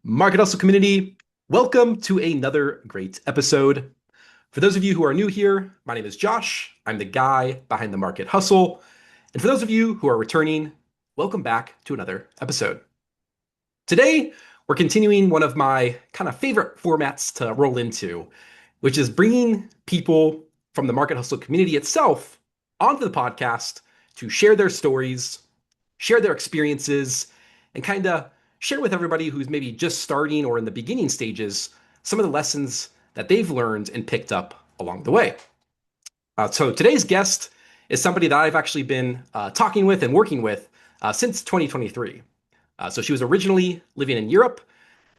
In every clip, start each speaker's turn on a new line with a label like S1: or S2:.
S1: Market Hustle community, welcome to another great episode. For those of you who are new here, my name is Josh. I'm the guy behind the Market Hustle. And for those of you who are returning, welcome back to another episode. Today, we're continuing one of my kind of favorite formats to roll into, which is bringing people from the Market Hustle community itself onto the podcast to share their stories, share their experiences, and kind of share with everybody who's maybe just starting or in the beginning stages some of the lessons that they've learned and picked up along the way. So today's guest is somebody that I've actually been talking with and working with since 2023. So she was originally living in Europe,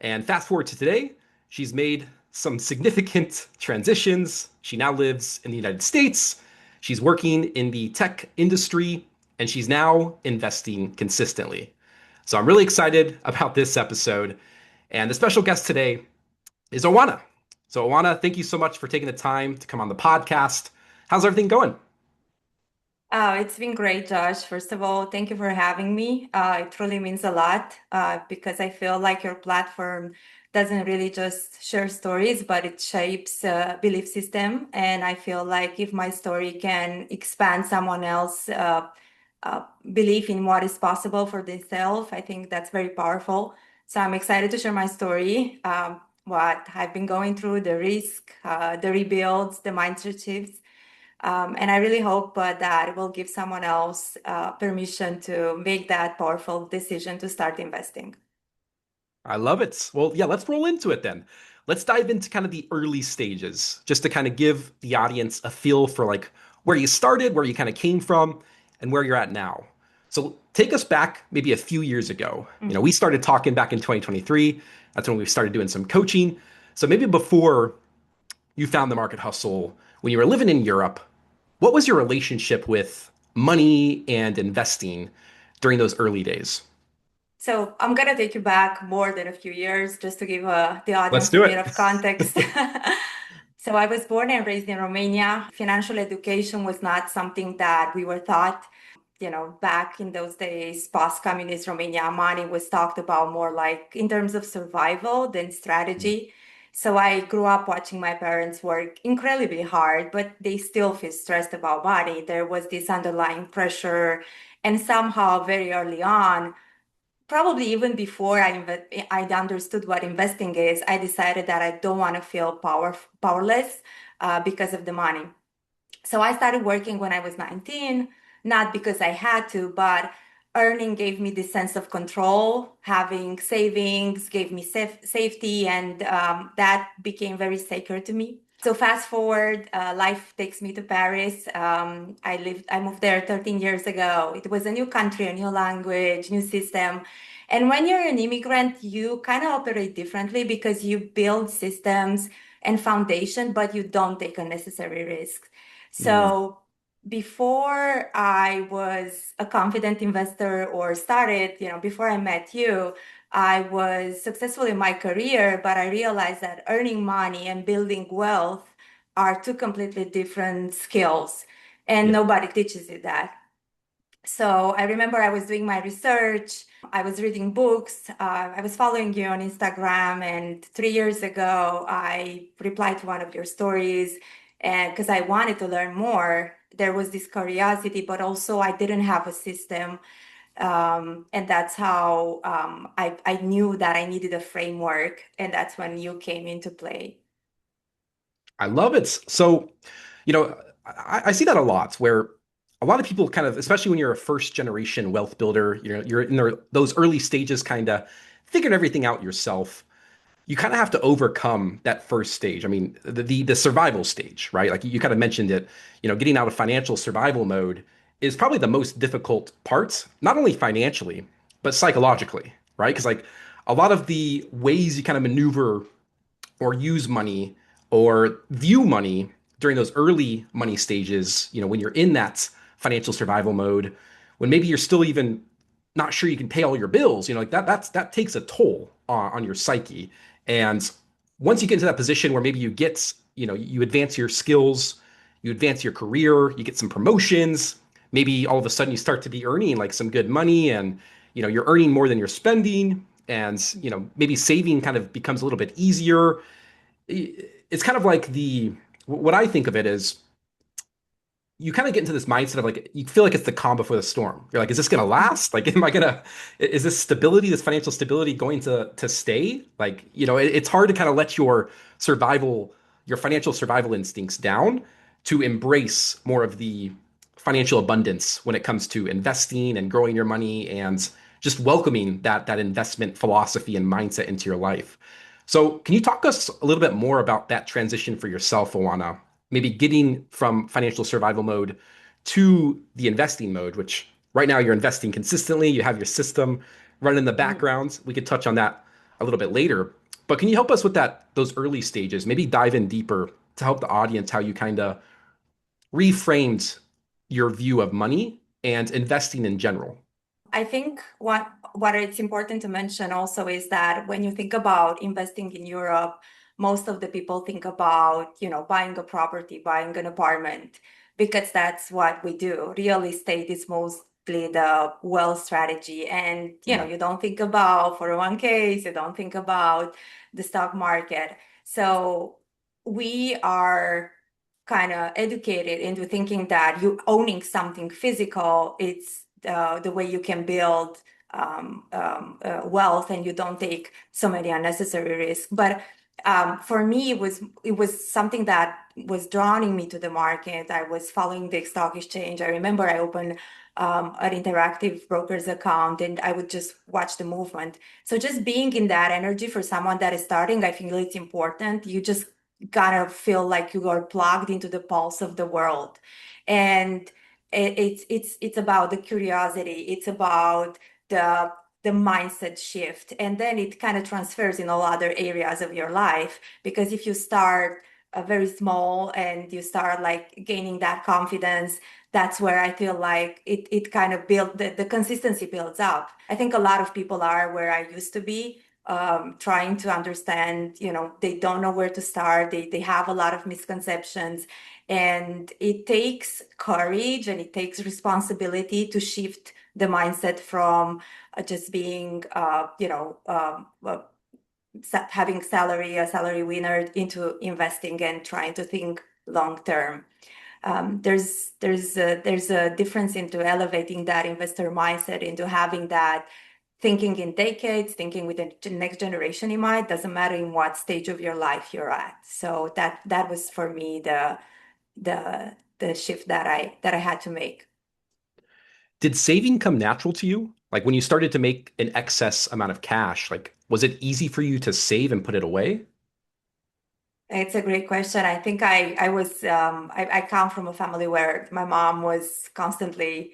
S1: and fast forward to today, she's made some significant transitions. She now lives in the United States. She's working in the tech industry, and she's now investing consistently. So I'm really excited about this episode. And the special guest today is Oana. So Oana, thank you so much for taking the time to come on the podcast. How's everything going?
S2: Oh, it's been great, Josh. First of all, thank you for having me. It truly means a lot because I feel like your platform doesn't really just share stories, but it shapes a belief system. And I feel like if my story can expand someone else's belief in what is possible for themselves, I think that's very powerful. So I'm excited to share my story, what I've been going through, the risk, the rebuilds, the mindset shifts. And I really hope that it will give someone else permission to make that powerful decision to start investing.
S1: I love it. Well, yeah, let's roll into it then. Let's dive into kind of the early stages, just to kind of give the audience a feel for like where you started, where you kind of came from, and where you're at now. So take us back maybe a few years ago. We started talking back in 2023. That's when we started doing some coaching. So maybe before you found the Market Hustle, when you were living in Europe, what was your relationship with money and investing during those early days?
S2: So I'm gonna take you back more than a few years just to give the
S1: Let's
S2: audience a
S1: do
S2: bit
S1: it.
S2: of context. So I was born and raised in Romania. Financial education was not something that we were taught. Back in those days, post-communist Romania, money was talked about more like in terms of survival than strategy. So I grew up watching my parents work incredibly hard, but they still feel stressed about money. There was this underlying pressure, and somehow very early on, probably even before I understood what investing is, I decided that I don't want to feel powerless because of the money. So I started working when I was 19, not because I had to, but earning gave me this sense of control. Having savings gave me safety, and that became very sacred to me. So fast forward, life takes me to Paris. I moved there 13 years ago. It was a new country, a new language, new system. And when you're an immigrant, you kind of operate differently because you build systems and foundation, but you don't take unnecessary risks.
S1: Mm,
S2: So before I was a confident investor or started, before I met you, I was successful in my career, but I realized that earning money and building wealth are two completely different skills, and
S1: yeah,
S2: nobody teaches you that. So I remember I was doing my research, I was reading books, I was following you on Instagram, and 3 years ago, I replied to one of your stories, and because I wanted to learn more, there was this curiosity, but also I didn't have a system. And that's how I knew that I needed a framework, and that's when you came into play.
S1: I love it. So, I see that a lot where a lot of people kind of, especially when you're a first generation wealth builder, you're in those early stages, kind of figuring everything out yourself. You kind of have to overcome that first stage. I mean, the survival stage, right? Like you kind of mentioned it, getting out of financial survival mode is probably the most difficult part, not only financially, but psychologically, right? Because like a lot of the ways you kind of maneuver or use money or view money during those early money stages, when you're in that financial survival mode, when maybe you're still even not sure you can pay all your bills, like that takes a toll on your psyche. And once you get into that position where maybe you get, you advance your skills, you advance your career, you get some promotions, maybe all of a sudden you start to be earning like some good money and you're earning more than you're spending and maybe saving kind of becomes a little bit easier. It's kind of like the what I think of it is you kind of get into this mindset of like you feel like it's the calm before the storm. You're like, is this gonna last? Like, am I gonna? Is this stability, this financial stability, going to stay? Like, it's hard to kind of let survival, your financial survival instincts down to embrace more of the financial abundance when it comes to investing and growing your money and just welcoming that investment philosophy and mindset into your life. So, can you talk us a little bit more about that transition for yourself, Oana? Maybe getting from financial survival mode to the investing mode, which right now you're investing consistently, you have your system running in the
S2: Mm.
S1: background. We could touch on that a little bit later. But can you help us with those early stages? Maybe dive in deeper to help the audience how you kind of reframed your view of money and investing in general.
S2: I think what it's important to mention also is that when you think about investing in Europe, most of the people think about, buying a property, buying an apartment, because that's what we do. Real estate is mostly the wealth strategy. And,
S1: Mhm.
S2: you don't think about 401ks, you don't think about the stock market. So we are kind of educated into thinking that you owning something physical, it's the way you can build wealth and you don't take so many unnecessary risks. But for me, it was something that was drawing me to the market. I was following the stock exchange. I remember I opened an interactive broker's account and I would just watch the movement. So just being in that energy for someone that is starting, I feel it's important. You just gotta feel like you are plugged into the pulse of the world. And it's about the curiosity, it's about the the mindset shift, and then it kind of transfers in all other areas of your life, because if you start very small and you start like gaining that confidence, that's where I feel like it kind of build the consistency builds up. I think a lot of people are where I used to be, trying to understand, they don't know where to start. They have a lot of misconceptions, and it takes courage and it takes responsibility to shift the mindset from just being, having a salary winner, into investing and trying to think long term. There's a difference into elevating that investor mindset into having that thinking in decades, thinking with the next generation in mind. Doesn't matter in what stage of your life you're at. So that was for me the shift that I had to make.
S1: Did saving come natural to you? Like when you started to make an excess amount of cash, like was it easy for you to save and put it away?
S2: It's a great question. I think I come from a family where my mom was constantly,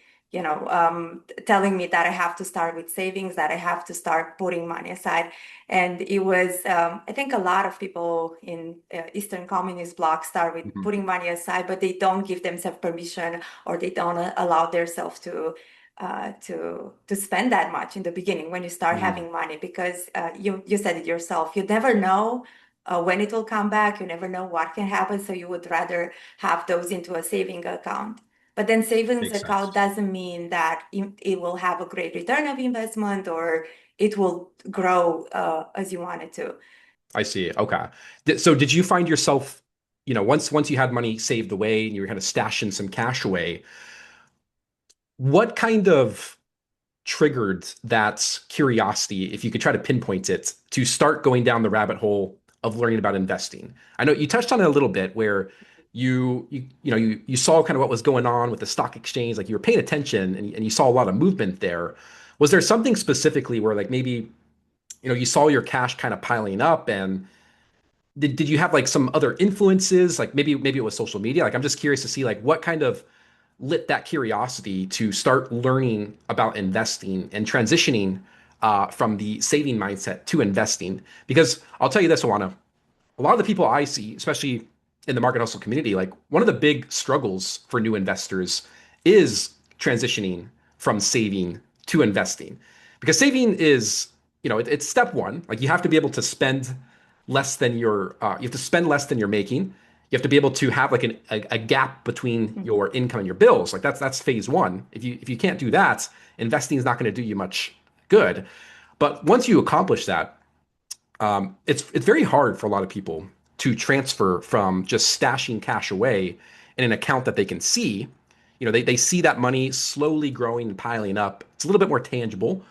S2: telling me that I have to start with savings, that I have to start putting money aside. And it was, I think a lot of people in Eastern communist bloc start with
S1: Mhm.
S2: putting money aside, but they don't give themselves permission, or they don't allow themselves to spend that much in the beginning when you start
S1: Mhm.
S2: having money, because you said it yourself, you never know when it will come back. You never know what can happen. So you would rather have those into a saving account. But then savings
S1: Makes
S2: account
S1: sense.
S2: doesn't mean that it will have a great return of investment, or it will grow as you want it to.
S1: I see. Okay. So did you find yourself, once you had money saved away and you were kind of stashing some cash away, what kind of triggered that curiosity, if you could try to pinpoint it, to start going down the rabbit hole of learning about investing? I know you touched on it a little bit where you saw kind of what was going on with the stock exchange, like you were paying attention and you saw a lot of movement there. Was there something specifically where like maybe, you saw your cash kind of piling up and did you have like some other influences? Like maybe it was social media. Like I'm just curious to see like what kind of lit that curiosity to start learning about investing and transitioning from the saving mindset to investing. Because I'll tell you this, Oana, a lot of the people I see, especially in the market hustle community, like one of the big struggles for new investors is transitioning from saving to investing. Because saving is, it's step one. Like you have to be able to spend less than you have to spend less than you're making. You have to be able to have like a gap between
S2: Mhm.
S1: your income and your bills. Like that's phase one. If you can't do that, investing is not going to do you much good. But once you accomplish that, it's very hard for a lot of people to transfer from just stashing cash away in an account that they can see. They see that money slowly growing and piling up. It's a little bit more tangible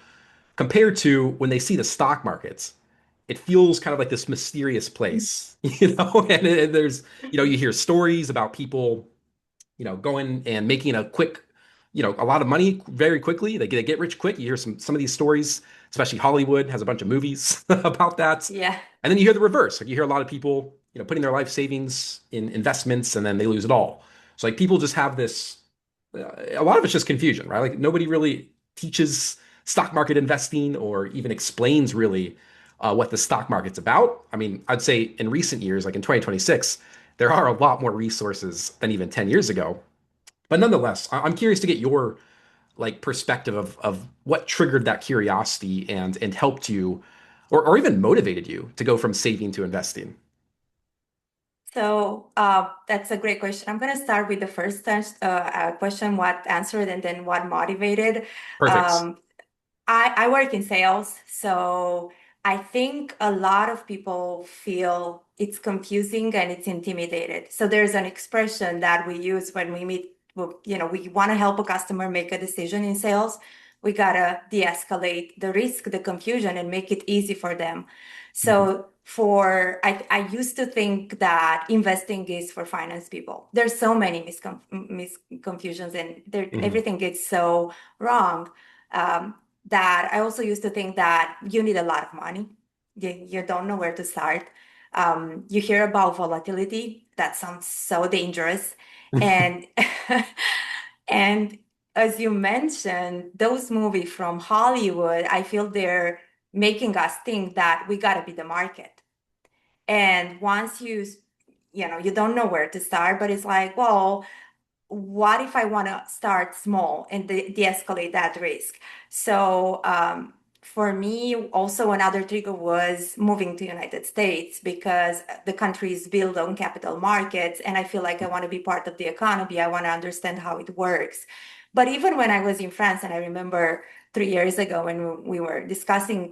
S1: compared to when they see the stock markets. It feels kind of like this mysterious place, and there's, you hear stories about people, going and making a quick, a lot of money very quickly. They get rich quick. You hear some of these stories, especially Hollywood has a bunch of movies about that.
S2: Yeah.
S1: And then you hear the reverse. Like you hear a lot of people, putting their life savings in investments and then they lose it all. So like people just have this, a lot of it's just confusion, right? Like nobody really teaches stock market investing or even explains really what the stock market's about. I mean, I'd say in recent years, like in 2026, there are a lot more resources than even 10 years ago. But nonetheless, I'm curious to get your like perspective of what triggered that curiosity and helped you or even motivated you to go from saving to investing.
S2: So that's a great question. I'm going to start with the first question, what answered, and then what motivated.
S1: Perfect.
S2: Um, I work in sales, so I think a lot of people feel it's confusing and it's intimidated. So there's an expression that we use when we meet, well, we want to help a customer make a decision in sales. We gotta de-escalate the risk, the confusion, and make it easy for them.
S1: Mhm.
S2: So I used to think that investing is for finance people. There's so many misconfusions and
S1: Mhm.
S2: everything gets so wrong. Um, that I also used to think that you need a lot of money. You don't know where to start. You hear about volatility. That sounds so dangerous. And and as you mentioned, those movies from Hollywood, I feel they're making us think that we gotta be the market. And once you don't know where to start, but it's like, well, what if I want to start small and de-escalate that risk? So for me, also another trigger was moving to United States because the country is built on capital markets, and I feel like I want to be part of the economy. I want to understand how it works. But even when I was in France, and I remember 3 years ago when we were discussing,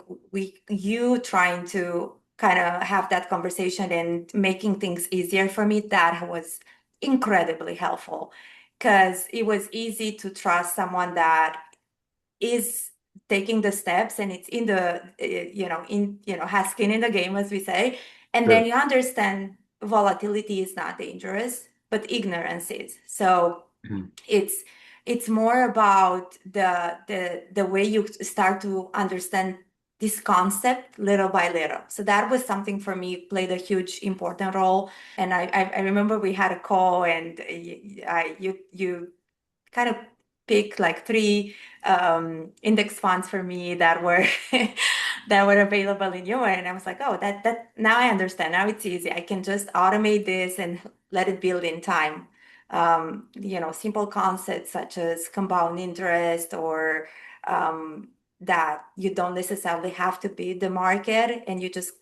S2: you trying to kind of have that conversation and making things easier for me, that was incredibly helpful because it was easy to trust someone that is taking the steps and it's in the has skin in the game, as we say. And then
S1: Sure.
S2: you understand volatility is not dangerous, but ignorance is. So
S1: Mhm.
S2: it's it's more about the way you start to understand this concept little by little. So that was something for me, played a huge important role. And I remember we had a call, and you kind of pick like three index funds for me that were that were available in your, and I was like, oh, that now I understand. Now it's easy. I can just automate this and let it build in time. Simple concepts such as compound interest, or that you don't necessarily have to beat the market and you just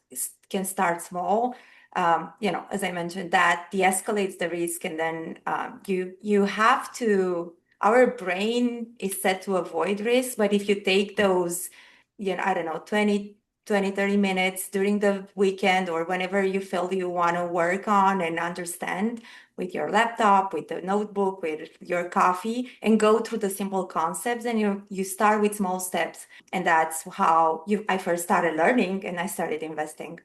S2: can start small. As I mentioned, that de-escalates the risk, and then you have to. Our brain is set to avoid risk, but if you take those, I don't know, 30 minutes during the weekend or whenever you feel you want to work on and understand, with your laptop, with the notebook, with your coffee, and go through the simple concepts, and you start with small steps. And that's how I first started learning, and I started investing.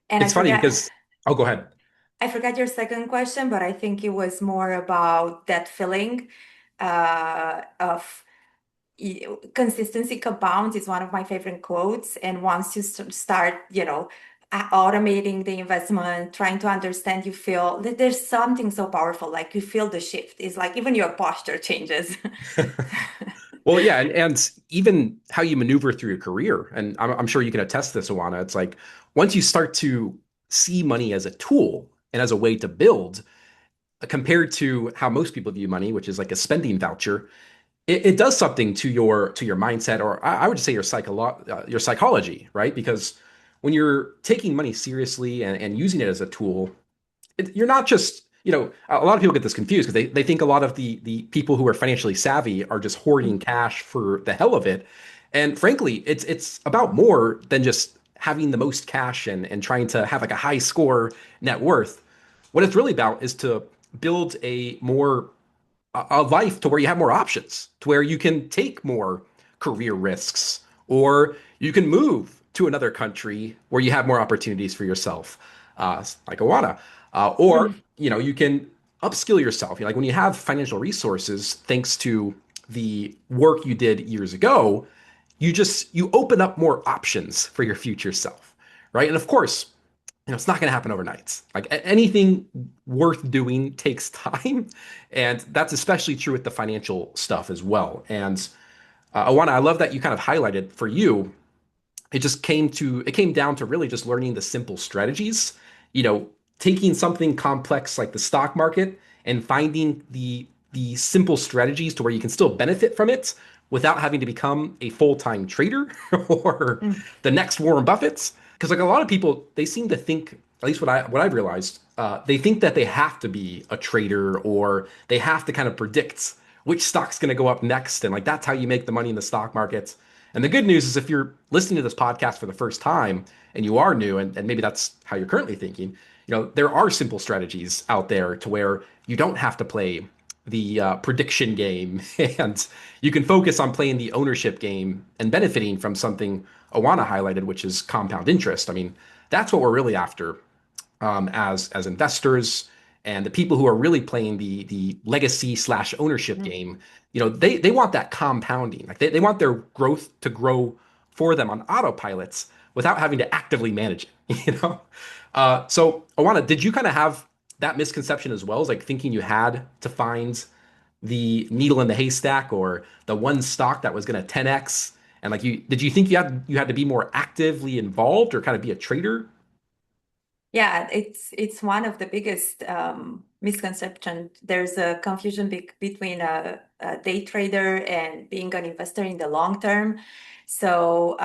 S2: And
S1: It's funny because, oh, go ahead.
S2: I forgot your second question, but I think it was more about that feeling of consistency compounds is one of my favorite quotes. And once you start, automating the investment, trying to understand, you feel that there's something so powerful. Like you feel the shift. It's like even your posture changes.
S1: Well, yeah, and even how you maneuver through your career, and I'm sure you can attest to this, Oana. It's like once you start to see money as a tool and as a way to build, compared to how most people view money, which is like a spending voucher, it does something to your mindset, or I would say your psychology, right? Because when you're taking money seriously and using it as a tool, you're not just, a lot of people get this confused because they think a lot of the people who are financially savvy are just hoarding cash for the hell of it. And frankly, it's about more than just having the most cash and trying to have like a high score net worth. What it's really about is to build a life to where you have more options, to where you can take more career risks, or you can move to another country where you have more opportunities for yourself, like Oana, or you can upskill yourself. Like when you have financial resources, thanks to the work you did years ago, you open up more options for your future self, right? And of course, it's not going to happen overnight. Like anything worth doing takes time, and that's especially true with the financial stuff as well. And Awana, I love that you kind of highlighted for you it came down to really just learning the simple strategies, you know, taking something complex like the stock market and finding the simple strategies to where you can still benefit from it without having to become a full-time trader or
S2: Mm.
S1: the next Warren Buffett's. Because like a lot of people, they seem to think, at least what I've realized, they think that they have to be a trader or they have to kind of predict which stock's going to go up next, and like that's how you make the money in the stock market. And the good news is if you're listening to this podcast for the first time and you are new, and maybe that's how you're currently thinking, there are simple strategies out there to where you don't have to play the prediction game and you can focus on playing the ownership game and benefiting from something Awana highlighted, which is compound interest. I mean, that's what we're really after as investors and the people who are really playing the legacy slash ownership
S2: Mm.
S1: game. They want that compounding. Like they want their growth to grow for them on autopilots without having to actively manage it. So Awana, did you kind of have that misconception as well, as like thinking you had to find the needle in the haystack or the one stock that was going to 10x? And like did you think you had to be more actively involved or kind of be a trader?
S2: Yeah, it's one of the biggest misconceptions. There's a confusion between a day trader and being an investor in the long term. So,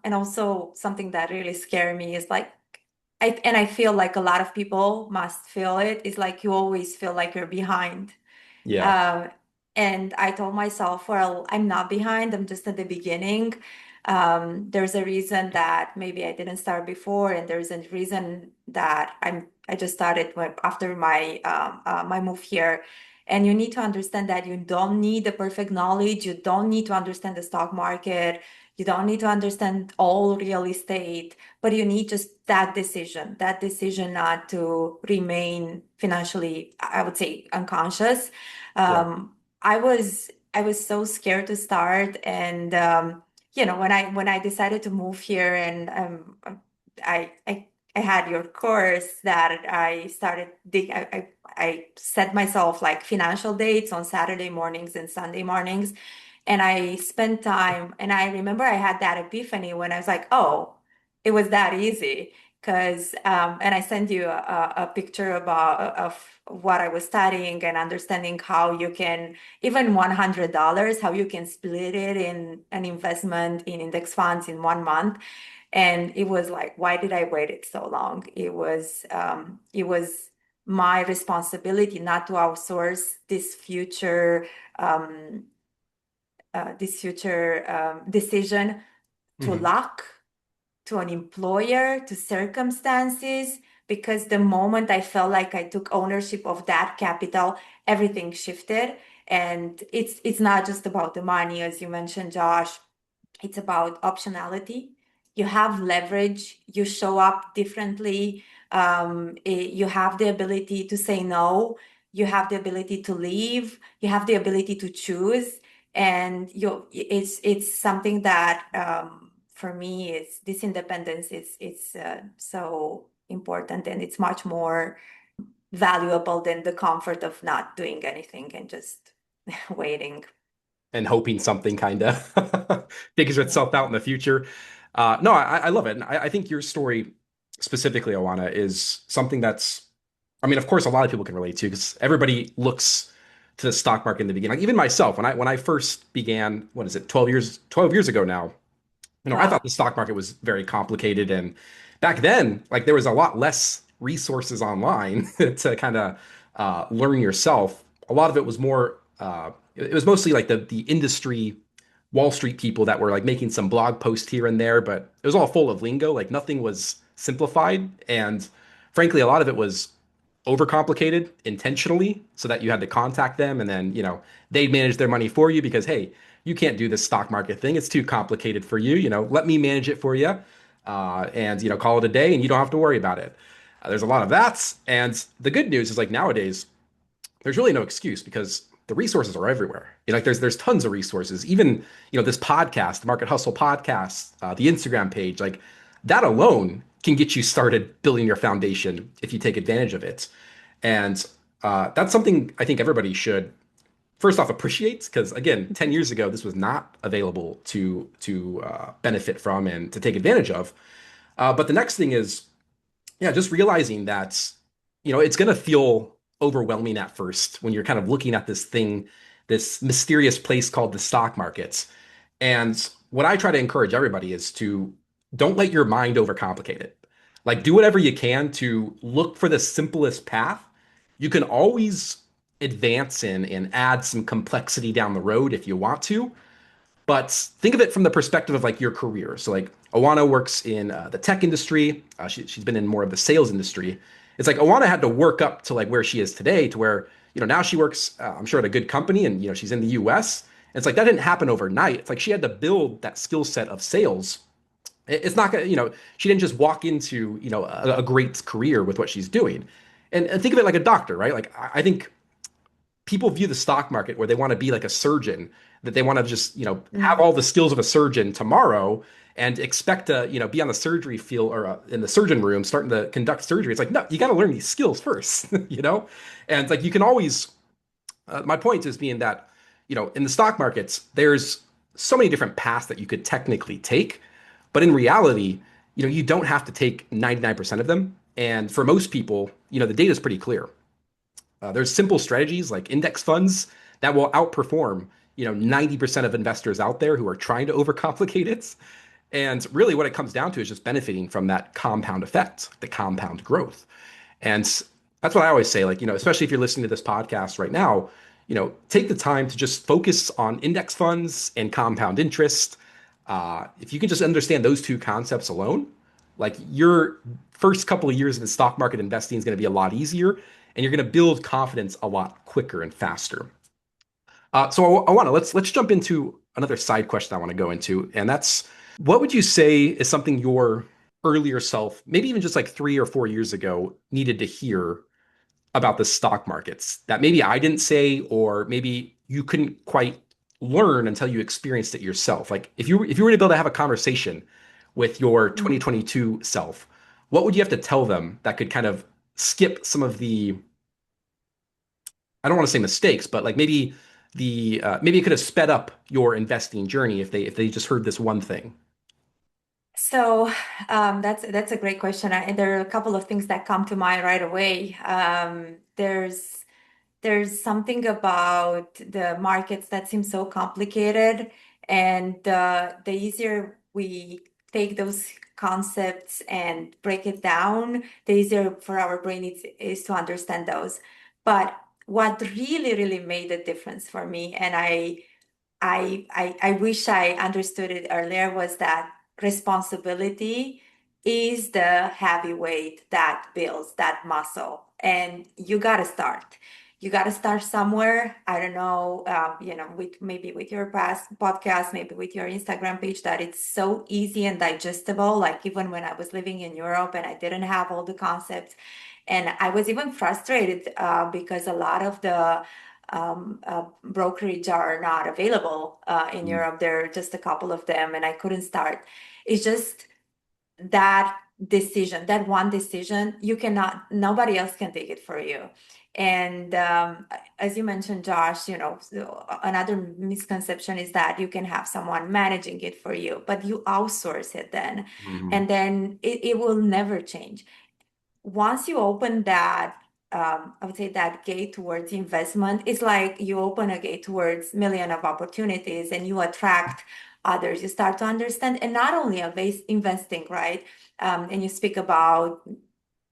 S2: and also something that really scared me is like, I feel like a lot of people must feel it, is like you always feel like you're behind.
S1: Yeah,
S2: Um, and I told myself, well, I'm not behind, I'm just at the beginning. There's a reason that maybe I didn't start before, and there's a reason that I just started after my move here. And you need to understand that you don't need the perfect knowledge, you don't need to understand the stock market, you don't need to understand all real estate, but you need just that decision not to remain financially, I would say, unconscious.
S1: yeah.
S2: I was so scared to start, and when I decided to move here, and I I I had your course that I started. I set myself like financial dates on Saturday mornings and Sunday mornings, and I spent time. And I remember I had that epiphany when I was like, oh, it was that easy. Because and I sent you a picture of what I was studying and understanding how you can, even $100, how you can split it in an investment in index funds in 1 month. And it was like, why did I wait it so long? It was my responsibility not to outsource um, this future decision to
S1: Mhm.
S2: luck, to an employer, to circumstances, because the moment I felt like I took ownership of that capital, everything shifted. And it's not just about the money, as you mentioned, Josh. It's about optionality. You have leverage, you show up differently, you have the ability to say no, you have the ability to leave, you have the ability to choose. And it's something that for me is this independence is it's so important, and it's much more valuable than the comfort of not doing anything and just waiting.
S1: And hoping something kind of figures
S2: Yeah.
S1: itself out in the future. No, I love it. And I think your story specifically, Awana, is something that's, I mean, of course, a lot of people can relate to because everybody looks to the stock market in the beginning. Like even myself, when I first began, what is it, 12 years ago now, I thought
S2: Wow.
S1: the stock market was very complicated. And back then, like there was a lot less resources online to kind of learn yourself. A lot of it was more, it was mostly like the industry Wall Street people that were like making some blog post here and there, but it was all full of lingo. Like nothing was simplified. And frankly, a lot of it was overcomplicated intentionally so that you had to contact them and then, they'd manage their money for you because, hey, you can't do this stock market thing. It's too complicated for you. Let me manage it for you. And, call it a day and you don't have to worry about it. There's a lot of that. And the good news is like nowadays, there's really no excuse because the resources are everywhere. Like there's tons of resources. Even this podcast, the Market Hustle podcast, the Instagram page, like that alone can get you started building your foundation if you take advantage of it. And that's something I think everybody should first off appreciate because again, 10 years ago this was not available to benefit from and to take advantage of. But the next thing is yeah, just realizing that, it's going to feel overwhelming at first when you're kind of looking at this thing, this mysterious place called the stock markets. And what I try to encourage everybody is to don't let your mind overcomplicate it. Like, do whatever you can to look for the simplest path. You can always advance in and add some complexity down the road if you want to, but think of it from the perspective of like your career. So like Oana works in the tech industry. She's been in more of the sales industry. It's like Oana had to work up to like where she is today, to where now she works, I'm sure, at a good company, and she's in the U.S. And it's like that didn't happen overnight. It's like she had to build that skill set of sales. It's not gonna, she didn't just walk into a great career with what she's doing. And think of it like a doctor, right? Like I think people view the stock market where they want to be like a surgeon, that they want to just, have
S2: Mm.
S1: all the skills of a surgeon tomorrow and expect to, be on the surgery field or in the surgeon room starting to conduct surgery. It's like, no, you got to learn these skills first, you know? And like, you can always, my point is being that, in the stock markets, there's so many different paths that you could technically take. But in reality, you don't have to take 99% of them. And for most people, the data is pretty clear. There's simple strategies like index funds that will outperform 90% of investors out there who are trying to overcomplicate it. And really what it comes down to is just benefiting from that compound effect, the compound growth. And that's what I always say, like, especially if you're listening to this podcast right now, take the time to just focus on index funds and compound interest. If you can just understand those two concepts alone, like your first couple of years in the stock market investing is going to be a lot easier and you're going to build confidence a lot quicker and faster. So I want to let's jump into another side question I want to go into, and that's what would you say is something your earlier self, maybe even just like 3 or 4 years ago, needed to hear about the stock markets that maybe I didn't say, or maybe you couldn't quite learn until you experienced it yourself. Like if you were to be able to have a conversation with your
S2: Mm.
S1: 2022 self, what would you have to tell them that could kind of skip some of the, I don't want to say mistakes, but like maybe maybe it could have sped up your investing journey if they just heard this one thing.
S2: So that's a great question. And there are a couple of things that come to mind right away. There's something about the markets that seem so complicated, and the easier we take those concepts and break it down, the easier for our brain is to understand those. But what really, really made a difference for me, and I wish I understood it earlier, was that responsibility is the heavy weight that builds that muscle. And you got to start. You got to start somewhere. I don't know, with maybe with your past podcast, maybe with your Instagram page, that it's so easy and digestible. Like even when I was living in Europe and I didn't have all the concepts, and I was even frustrated because a lot of the brokerage are not available in
S1: Mm,
S2: Europe. There are just a couple of them, and I couldn't start. It's just that decision, that one decision, you cannot, nobody else can take it for you. And as you mentioned, Josh, so another misconception is that you can have someone managing it for you, but you outsource it then,
S1: mhm,
S2: and then it will never change once you open that, I would say that gate towards investment, it's like you open a gate towards million of opportunities and you attract others. You start to understand, and not only investing, right? And you speak about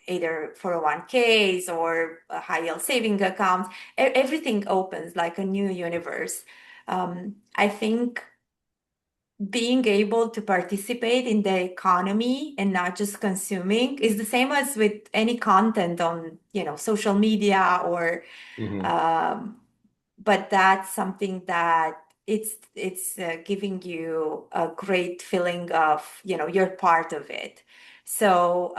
S2: either 401ks or high yield saving accounts. Everything opens like a new universe. I think being able to participate in the economy and not just consuming is the same as with any content on, social media or
S1: Hmm.
S2: um, but that's something that it's giving you a great feeling of, you're part of it. So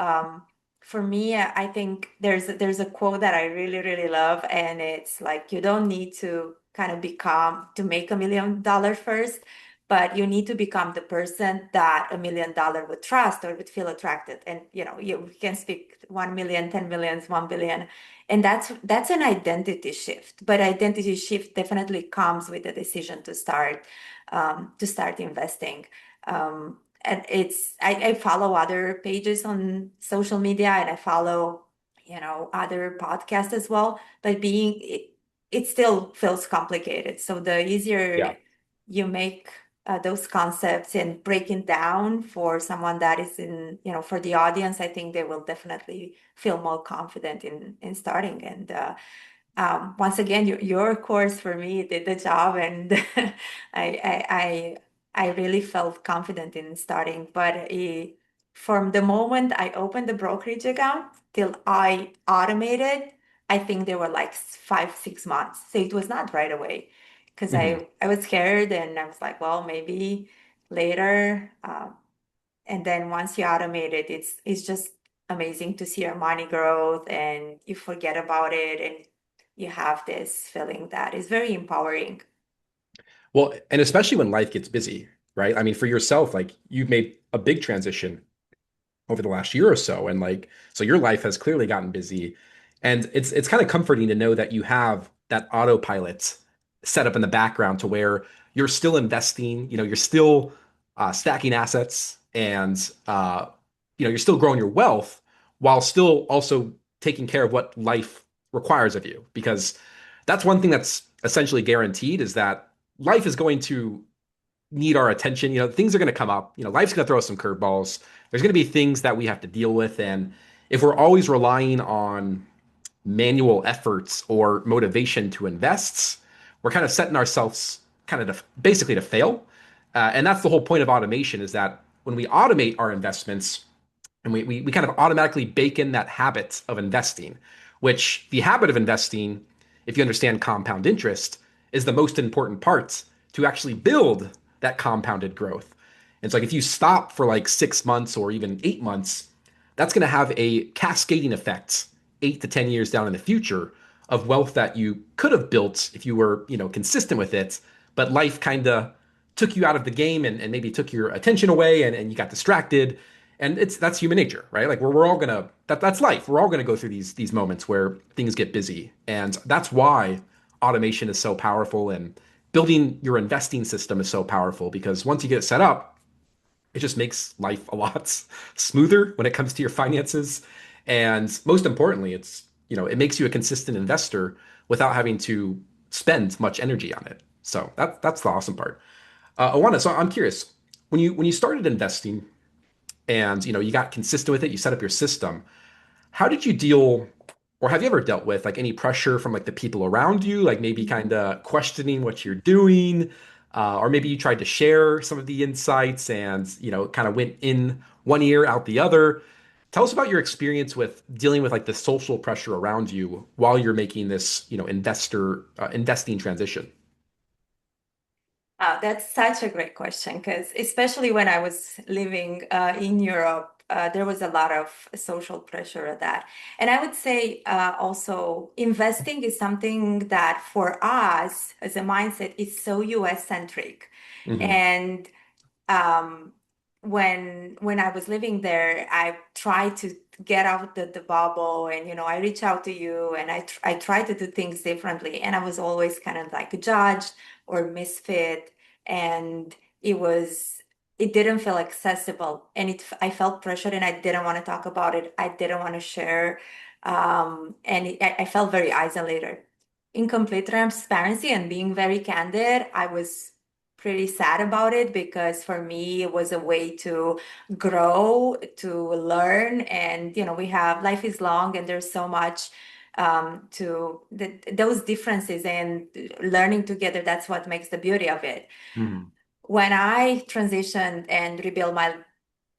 S2: for me, I think there's a quote that I really really love, and it's like you don't need to kind of become to make $1 million first, but you need to become the person that $1 million would trust or would feel attracted. And you can speak 1 million, 10 millions, 1 billion, and that's an identity shift. But identity shift definitely comes with the decision to start investing. And I follow other pages on social media, and I follow other podcasts as well. But it still feels complicated. So the easier
S1: Yeah.
S2: you make those concepts and breaking down for someone that is for the audience, I think they will definitely feel more confident in starting. And once again, your course for me did the job, and I, I I I really felt confident in starting. But from the moment I opened the brokerage account till I automated, I think there were like 5, 6 months. So it was not right away because
S1: Hmm.
S2: I was scared, and I was like, well, maybe later. And then once you automate it, it's just amazing to see your money growth, and you forget about it, and you have this feeling that is very empowering.
S1: Well, and especially when life gets busy, right? I mean, for yourself, like you've made a big transition over the last year or so, and like so your life has clearly gotten busy, and it's kind of comforting to know that you have that autopilot set up in the background to where you're still investing, you're still stacking assets, and you're still growing your wealth while still also taking care of what life requires of you, because that's one thing that's essentially guaranteed is that life is going to need our attention. Things are going to come up. Life's going to throw us some curveballs. There's going to be things that we have to deal with. And if we're always relying on manual efforts or motivation to invest, we're kind of setting ourselves kind of basically to fail. And that's the whole point of automation is that when we automate our investments, and we kind of automatically bake in that habit of investing, which the habit of investing, if you understand compound interest, is the most important part to actually build that compounded growth. And so like if you stop for like 6 months or even 8 months, that's going to have a cascading effect 8 to 10 years down in the future of wealth that you could have built if you were, consistent with it, but life kind of took you out of the game and maybe took your attention away and you got distracted. And that's human nature, right? Like we're all gonna that's life. We're all gonna go through these moments where things get busy, and that's why automation is so powerful and building your investing system is so powerful because once you get it set up, it just makes life a lot smoother when it comes to your finances, and most importantly, it makes you a consistent investor without having to spend much energy on it. So that's the awesome part. Oana, so I'm curious when you started investing and you got consistent with it, you set up your system. How did you deal, or have you ever dealt with like any pressure from like the people around you, like maybe kind of questioning what you're doing, or maybe you tried to share some of the insights and kind of went in one ear out the other. Tell us about your experience with dealing with like the social pressure around you while you're making this investing transition.
S2: That's such a great question because especially when I was living in Europe, there was a lot of social pressure at that. And I would say also investing is something that for us as a mindset is so US centric.
S1: Hmm.
S2: And um, when I was living there, I tried to get out the bubble, and I reach out to you, and I try to do things differently, and I was always kind of like a judge or misfit, and it didn't feel accessible, and I felt pressured, and I didn't want to talk about it. I didn't want to share, and I felt very isolated. In complete transparency and being very candid, I was pretty sad about it because for me it was a way to grow, to learn, and we have life is long and there's so much those differences and learning together. That's what makes the beauty of it.
S1: Mhm.
S2: When I transitioned and rebuilt my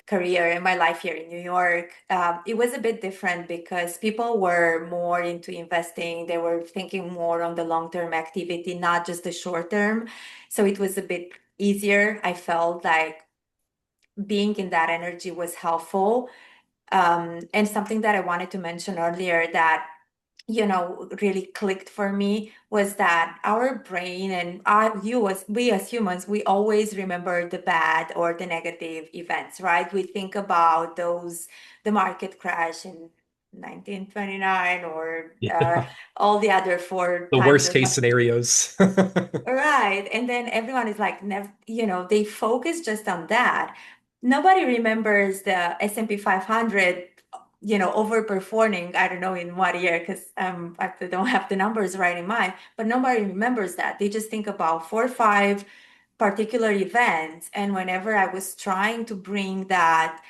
S2: career and my life here in New York, it was a bit different because people were more into investing. They were thinking more on the long-term activity, not just the short term. So it was a bit easier. I felt like being in that energy was helpful. And something that I wanted to mention earlier that really clicked for me was that our brain and we as humans, we always remember the bad or the negative events, right? We think about the market crash in 1929 or
S1: Yeah.
S2: all the other four
S1: The
S2: times
S1: worst
S2: of.
S1: case scenarios.
S2: Right. And then everyone is like, never, they focus just on that. Nobody remembers the S&P 500, overperforming, I don't know in what year, because I don't have the numbers right in mind, but nobody remembers that. They just think about 4 or 5 particular events. And whenever I was trying to bring that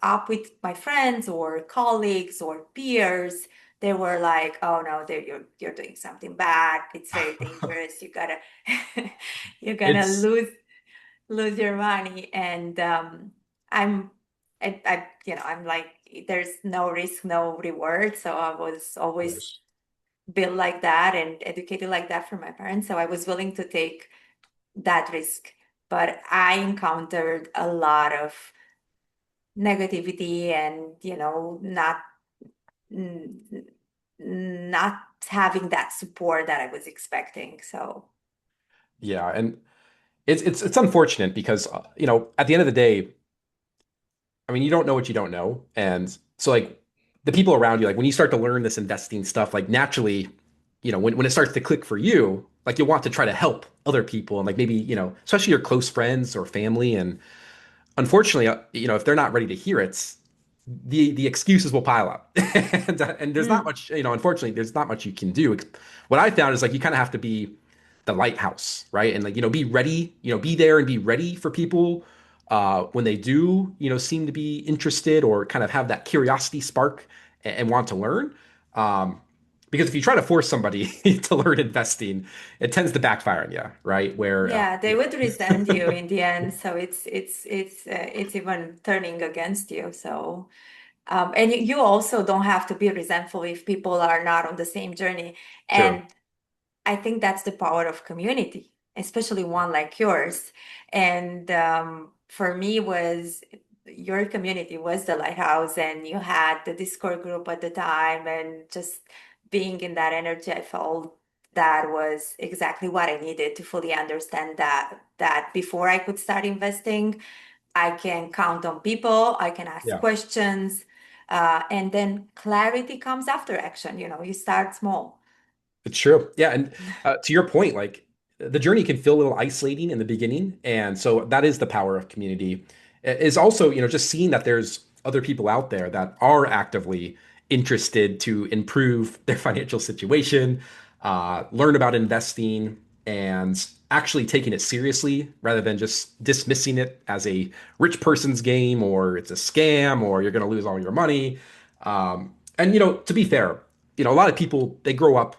S2: up with my friends or colleagues or peers, they were like, "Oh no, you're doing something bad. It's very dangerous. You gotta you're gonna
S1: It's
S2: lose your money." And I'm I'm like, there's no risk, no reward. So I was always
S1: Yes.
S2: built like that and educated like that from my parents. So I was willing to take that risk. But I encountered a lot of negativity and n- not having that support that I was expecting. So,
S1: Yeah, and it's unfortunate because at the end of the day, I mean, you don't know what you don't know. And so like the people around you, like when you start to learn this investing stuff, like naturally, when it starts to click for you, like you'll want to try to help other people and like maybe, especially your close friends or family. And unfortunately, if they're not ready to hear it, the excuses will pile up. And there's not
S2: mm,
S1: much, unfortunately, there's not much you can do. What I found is like you kind of have to be the lighthouse, right? And like, be ready, be there and be ready for people when they do, seem to be interested or kind of have that curiosity spark and want to learn. Um, because if you try to force somebody to learn investing, it tends to backfire on you, right? Where,
S2: yeah, they would resent you in the end. So it's even turning against you. So, and you also don't have to be resentful if people are not on the same journey.
S1: true.
S2: And I think that's the power of community, especially one like yours. And for me, was your community was the lighthouse, and you had the Discord group at the time, and just being in that energy, I felt that was exactly what I needed to fully understand that before I could start investing, I can count on people, I can ask
S1: Yeah.
S2: questions, and then clarity comes after action. You start small.
S1: It's true. Yeah, and to your point, like the journey can feel a little isolating in the beginning, and so that is the power of community. Is also, just seeing that there's other people out there that are actively interested to improve their financial situation, learn about investing, and actually taking it seriously rather than just dismissing it as a rich person's game or it's a scam or you're going to lose all your money. And to be fair, a lot of people they grow up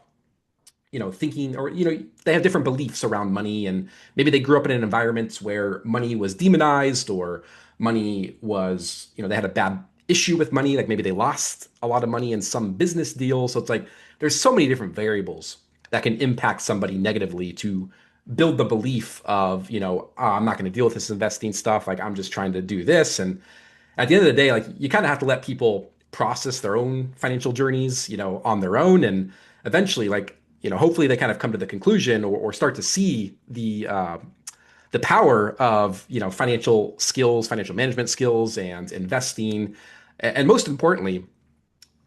S1: thinking or they have different beliefs around money and maybe they grew up in an environment where money was demonized or money was they had a bad issue with money, like maybe they lost a lot of money in some business deal. So it's like there's so many different variables that can impact somebody negatively to build the belief of I'm not going to deal with this investing stuff, like I'm just trying to do this. And at the end of the day, like you kind of have to let people process their own financial journeys, on their own, and eventually, like hopefully they kind of come to the conclusion or start to see the power of financial skills, financial management skills, and investing, and most importantly,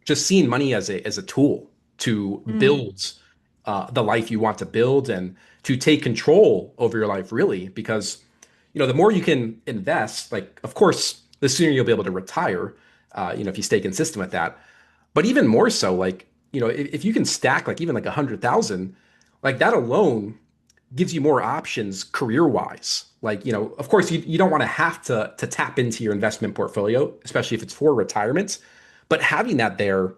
S1: just seeing money as a tool to
S2: Mm,
S1: build the life you want to build and to take control over your life, really, because the more you can invest, like of course, the sooner you'll be able to retire, if you stay consistent with that. But even more so, like if you can stack like even like 100,000, like that alone gives you more options career wise. Like, of course, you don't want to have to tap into your investment portfolio, especially if it's for retirement. But having that there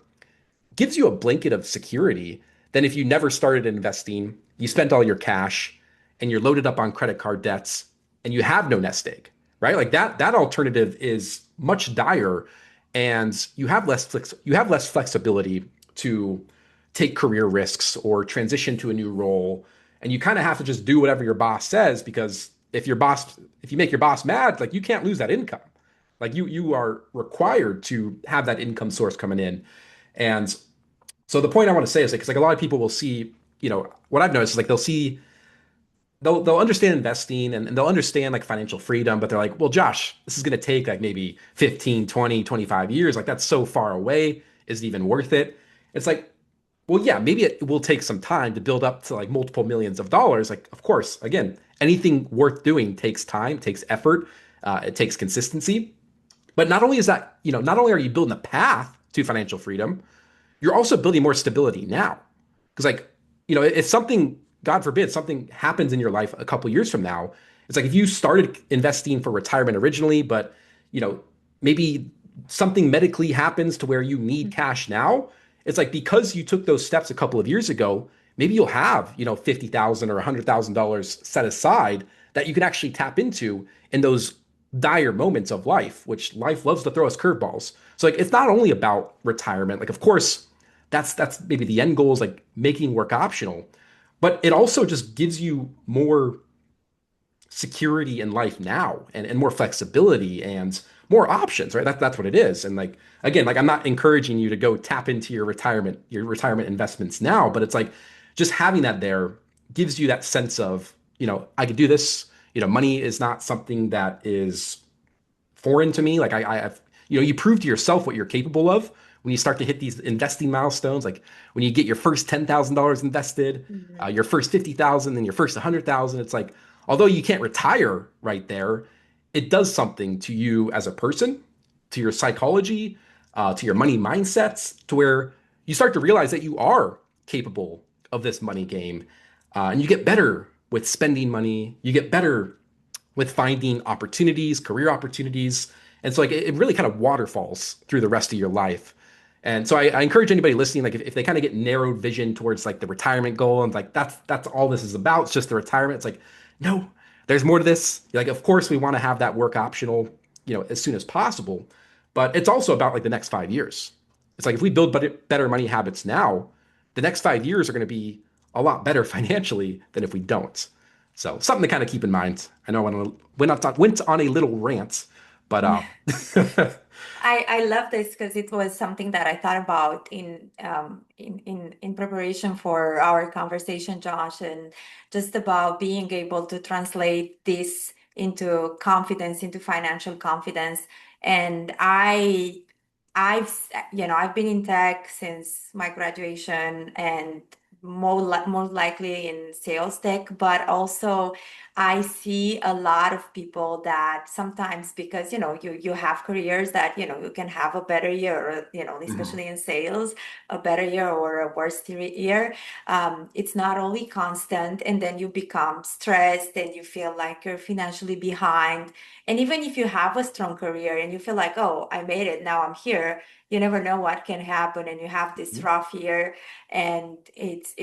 S1: gives you a blanket of security than if you never started investing, you spent all your cash, and you're loaded up on credit card debts, and you have no nest egg, right? Like that alternative is much dire, and you have less flexibility to take career risks or transition to a new role, and you kind of have to just do whatever your boss says because if you make your boss mad, like you can't lose that income. Like you are required to have that income source coming in. And so the point I want to say is like, because like a lot of people will see, what I've noticed is like they'll understand investing and they'll understand like financial freedom, but they're like, well, Josh, this is going to take like maybe 15, 20, 25 years. Like that's so far away. Is it even worth it? It's like, well, yeah, maybe it will take some time to build up to like multiple millions of dollars. Like, of course, again, anything worth doing takes time, takes effort, it takes consistency. But not only is that, not only are you building a path to financial freedom, you're also building more stability now. Because like, if something, God forbid, something happens in your life a couple years from now, it's like if you started investing for retirement originally, but you know, maybe something medically happens to where you need cash now, it's like because you took those steps a couple of years ago, maybe you'll have, $50,000 or $100,000 set aside that you can actually tap into in those dire moments of life, which life loves to throw us curveballs. So like it's not only about retirement. Like of course, that's maybe the end goal is like making work optional, but it also just gives you more security in life now and more flexibility and more options, right? That's what it is. And like again, like I'm not encouraging you to go tap into your retirement investments now, but it's like just having that there gives you that sense of, I could do this. Money is not something that is foreign to me. Like I've, you prove to yourself what you're capable of when you start to hit these investing milestones. Like when you get your first $10,000 invested,
S2: Mhm.
S1: your first 50,000, and your first 100,000. It's like, although you can't retire right there, it does something to you as a person, to your psychology, to your money mindsets, to where you start to realize that you are capable of this money game, and you get better with spending money. You get better with finding opportunities, career opportunities. And so like it really kind of waterfalls through the rest of your life. And so I encourage anybody listening, like if they kind of get narrowed vision towards like the retirement goal and like that's all this is about, it's just the retirement. It's like, no, there's more to this. Like, of course, we want to have that work optional, as soon as possible. But it's also about like the next 5 years. It's like if we build better money habits now, the next 5 years are going to be a lot better financially than if we don't. So something to kind of keep in mind. I know I went on a little rant, but
S2: I love this because it was something that I thought about in preparation for our conversation, Josh, and just about being able to translate this into confidence, into financial confidence. And I've been in tech since my graduation, and more likely in sales tech, but also I see a lot of people that sometimes because you have careers that you can have a better year, or
S1: mhm,
S2: especially in sales, a better year or a worse year. It's not only constant, and then you become stressed and you feel like you're financially behind. And even if you have a strong career and you feel like, oh, I made it, now I'm here, you never know what can happen, and you have this
S1: mhm,
S2: rough year, and it's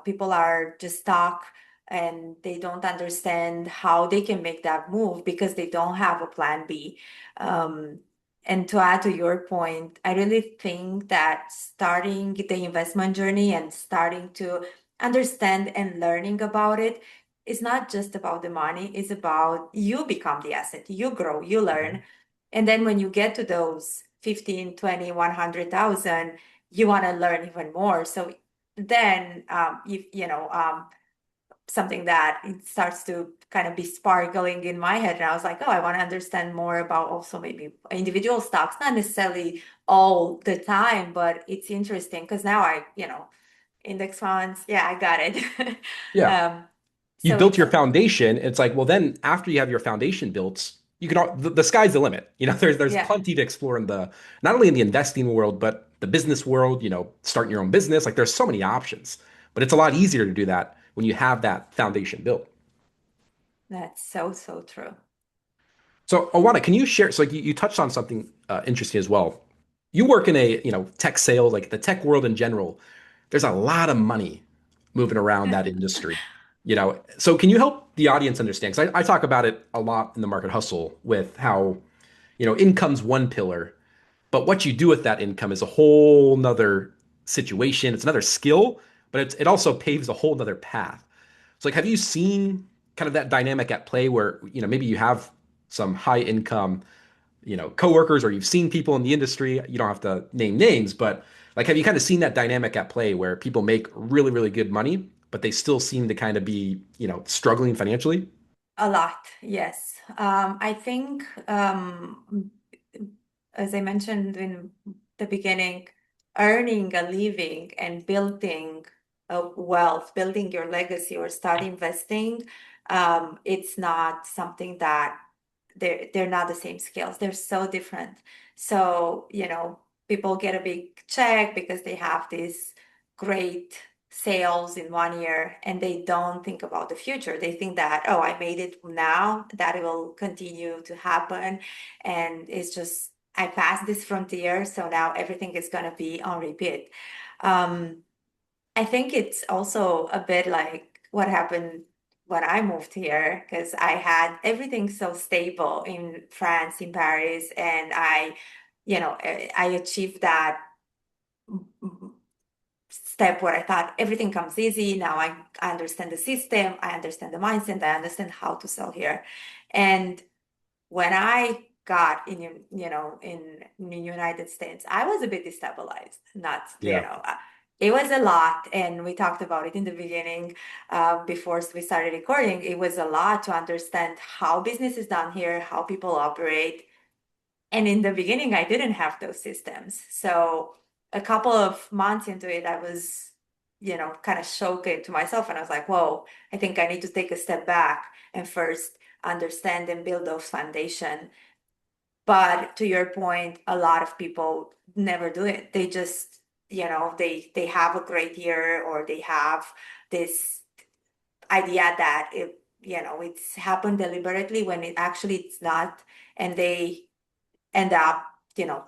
S2: people are just stuck, and they don't understand how they can make that move because they don't have a plan B. Um, and to add to your point, I really think that starting the investment journey and starting to understand and learning about it is not just about the money, it's about you become the asset, you grow, you learn.
S1: mhm.
S2: And then when you get to those 15, 20, 100,000, you want to learn even more. So then, something that it starts to kind of be sparkling in my head. And I was like, oh, I want to understand more about also maybe individual stocks, not necessarily all the time, but it's interesting because now index funds, yeah, I got it.
S1: Yeah.
S2: um,
S1: You
S2: so
S1: built
S2: it's
S1: your foundation. It's like, well, then after you have your foundation built, the sky's the limit. There's
S2: yeah.
S1: plenty to explore in the not only in the investing world, but the business world, starting your own business. Like there's so many options, but it's a lot easier to do that when you have that foundation built.
S2: That's so, so true.
S1: So, Oana, can you share? So, like you touched on something interesting as well. You work in a tech sales, like the tech world in general. There's a lot of money moving around that industry. So can you help the audience understand? Because I talk about it a lot in the market hustle with how income's one pillar, but what you do with that income is a whole nother situation. It's another skill, but it also paves a whole nother path. So like, have you seen kind of that dynamic at play where, maybe you have some high income, coworkers, or you've seen people in the industry, you don't have to name names, but like, have you kind of seen that dynamic at play where people make really, really good money, but they still seem to kind of be, struggling financially?
S2: A lot, yes. I think, as I mentioned in the beginning, earning a living and building a wealth, building your legacy or start investing, it's not something that they're not the same skills. They're so different. So, people get a big check because they have this great sales in 1 year and they don't think about the future. They think that, oh, I made it now, that it will continue to happen. And it's just, I passed this frontier, so now everything is going to be on repeat. Um, I think it's also a bit like what happened when I moved here, because I had everything so stable in France, in Paris, and I achieved that step where I thought everything comes easy. Now I understand the system, I understand the mindset, I understand how to sell here. And when I got in the United States, I was a bit destabilized. Not,
S1: Yeah.
S2: it was a lot, and we talked about it in the beginning, before we started recording. It was a lot to understand how business is done here, how people operate, and in the beginning, I didn't have those systems. So a couple of months into it, I was, kind of shocked to myself. And I was like, whoa, I think I need to take a step back and first understand and build those foundation. But to your point, a lot of people never do it. They just, they have a great year, or they have this idea that it's happened deliberately when it actually it's not. And they end up,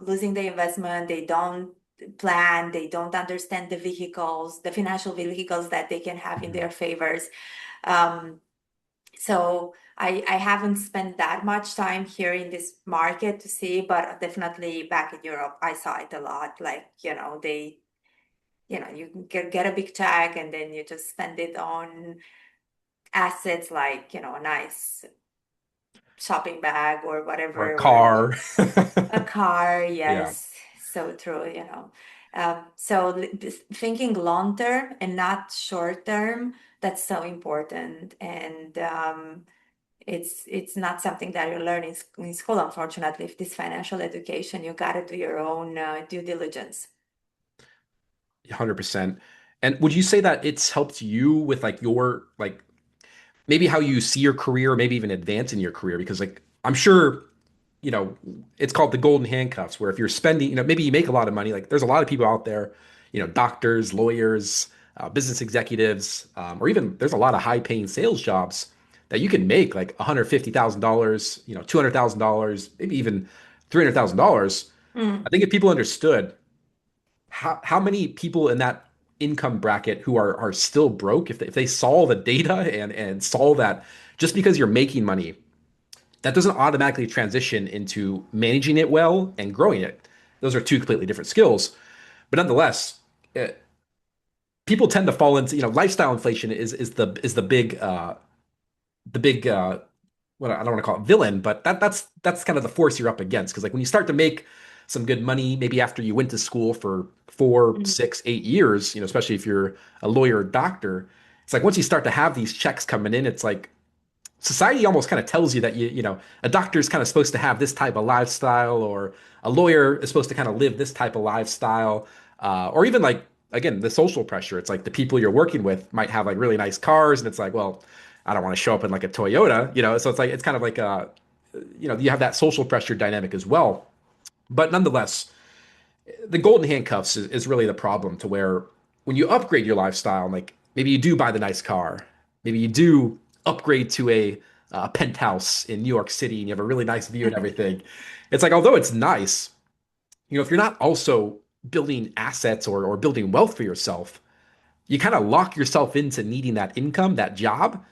S2: losing the investment. They don't plan, they don't understand the vehicles, the financial vehicles that they can have in
S1: Mhm.
S2: their favors. Um, so I haven't spent that much time here in this market to see, but definitely back in Europe, I saw it a lot. Like, you can get a big check and then you just spend it on assets like, a nice shopping bag or
S1: Or a
S2: whatever, or
S1: car.
S2: a car,
S1: Yeah.
S2: yes, so true. So thinking long term and not short term, that's so important. And it's not something that you learn in school, unfortunately. If this financial education, you got to do your own due diligence.
S1: 100%. And would you say that it's helped you with like your like maybe how you see your career, maybe even advance in your career? Because like I'm sure, you know, it's called the golden handcuffs, where if you're spending, maybe you make a lot of money. Like there's a lot of people out there, doctors, lawyers, business executives, or even there's a lot of high paying sales jobs that you can make like $150,000, $200,000, maybe even $300,000. I
S2: Mm.
S1: think if people understood how many people in that income bracket who are still broke, if they saw the data and saw that just because you're making money, that doesn't automatically transition into managing it well and growing it. Those are two completely different skills. But nonetheless, uh, people tend to fall into, lifestyle inflation is the big what I don't want to call it villain, but that's kind of the force you're up against. Because like when you start to make some good money, maybe after you went to school for 4,
S2: Mm.
S1: 6, 8 years, especially if you're a lawyer or doctor, it's like once you start to have these checks coming in, it's like society almost kind of tells you that a doctor is kind of supposed to have this type of lifestyle, or a lawyer is supposed to kind of live this type of lifestyle, or even like again the social pressure. It's like the people you're working with might have like really nice cars, and it's like, well, I don't want to show up in like a Toyota, so it's like it's kind of like you have that social pressure dynamic as well. But nonetheless, the golden handcuffs is really the problem, to where when you upgrade your lifestyle, like maybe you do buy the nice car. Maybe you do upgrade to a penthouse in New York City and you have a really nice view and everything. It's like, although it's nice, if you're not also building assets or building wealth for yourself, you kind of lock yourself into needing that income, that job.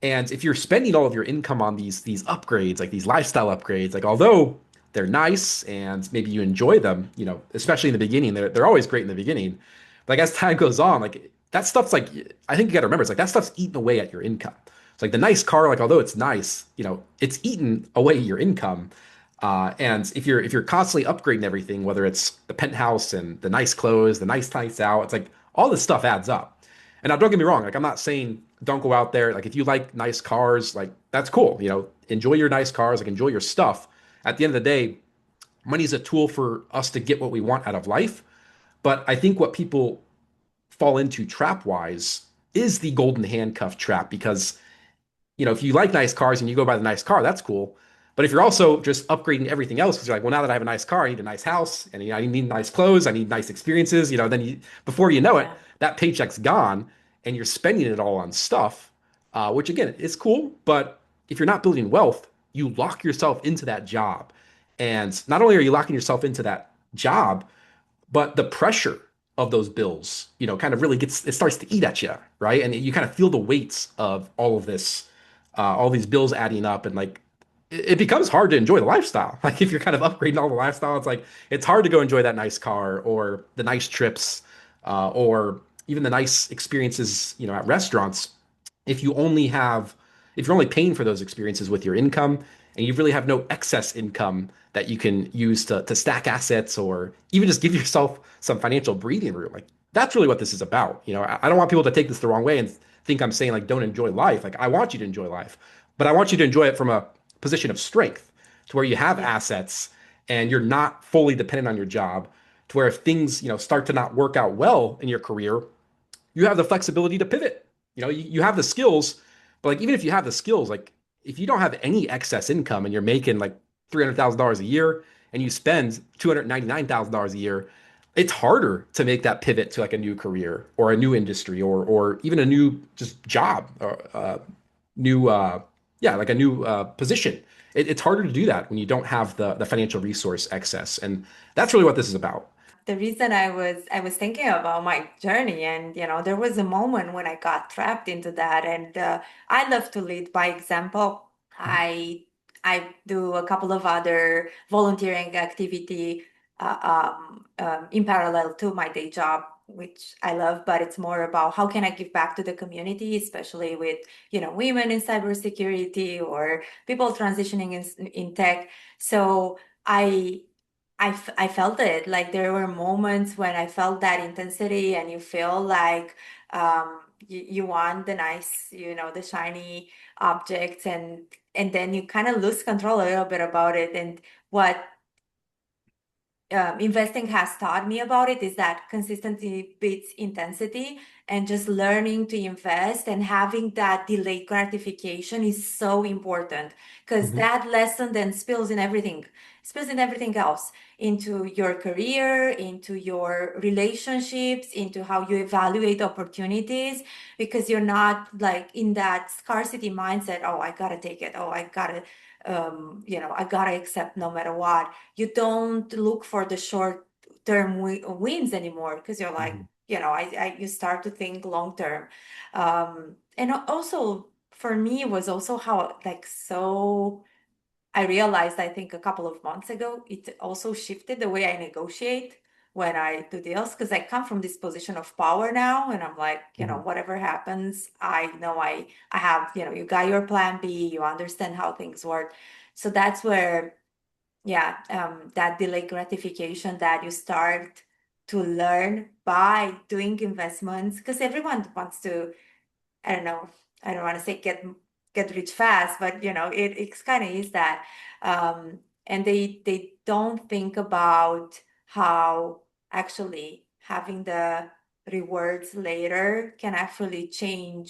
S1: And if you're spending all of your income on these upgrades, like these lifestyle upgrades, like although they're nice and maybe you enjoy them, especially in the beginning, they're always great in the beginning. But like as time goes on, like that stuff's like I think you got to remember it's like that stuff's eating away at your income. It's like the nice car, like although it's nice, it's eating away your income. And if you're constantly upgrading everything, whether it's the penthouse and the nice clothes, the nice nights out, it's like all this stuff adds up. And now don't get me wrong, like I'm not saying don't go out there. Like if you like nice cars, like that's cool. Enjoy your nice cars, like enjoy your stuff. At the end of the day, money is a tool for us to get what we want out of life. But I think what people fall into trap wise is the golden handcuff trap because if you like nice cars and you go buy the nice car, that's cool. But if you're also just upgrading everything else, because you're like, well, now that I have a nice car, I need a nice house, and I need nice clothes, I need nice experiences, then before you know it,
S2: Yeah.
S1: that paycheck's gone, and you're spending it all on stuff, which again is cool. But if you're not building wealth, you lock yourself into that job, and not only are you locking yourself into that job, but the pressure of those bills, kind of really it starts to eat at you, right? And you kind of feel the weights of all of this, all these bills adding up, and like it becomes hard to enjoy the lifestyle. Like if you're kind of upgrading all the lifestyle, it's like it's hard to go enjoy that nice car or the nice trips, or even the nice experiences, at restaurants if you only have if you're only paying for those experiences with your income and you really have no excess income that you can use to stack assets or even just give yourself some financial breathing room. Like that's really what this is about. I don't want people to take this the wrong way and think I'm saying like don't enjoy life. Like I want you to enjoy life, but I want you to enjoy it from a position of strength to where you have
S2: Yeah.
S1: assets and you're not fully dependent on your job, to where if things start to not work out well in your career, you have the flexibility to pivot. You have the skills, but like even if you have the skills, like if you don't have any excess income and you're making like $300,000 a year and you spend $299,000 a year, it's harder to make that pivot to like a new career or a new industry or even a new just job or new yeah, like a new position. It's harder to do that when you don't have the financial resource excess, and that's really what this is about.
S2: The reason I was thinking about my journey, and there was a moment when I got trapped into that, and I love to lead by example. I do a couple of other volunteering activity in parallel to my day job, which I love, but it's more about how can I give back to the community, especially with women in cybersecurity or people transitioning in tech. So I I felt it. Like there were moments when I felt that intensity, and you feel like you want the nice, the shiny objects, and then you kind of lose control a little bit about it. And what investing has taught me about it is that consistency beats intensity, and just learning to invest and having that delayed gratification is so important, because
S1: Mhm.
S2: that lesson then spills in everything else, into your career, into your relationships, into how you evaluate opportunities, because you're not like in that scarcity mindset. Oh, I gotta take it. Oh, I gotta I gotta accept no matter what. You don't look for the short term wins anymore, because you're like,
S1: Mhm.
S2: you start to think long term. And also for me was also how like so I realized, I think a couple of months ago, it also shifted the way I negotiate when I do deals, because I come from this position of power now, and I'm like,
S1: Mhm.
S2: whatever happens, I know I have, you got your plan B, you understand how things work. So that's where, yeah, that delayed gratification that you start to learn by doing investments, because everyone wants to, I don't know, I don't want to say get rich fast, but it's kind of is that. And they don't think about how actually having the rewards later can actually change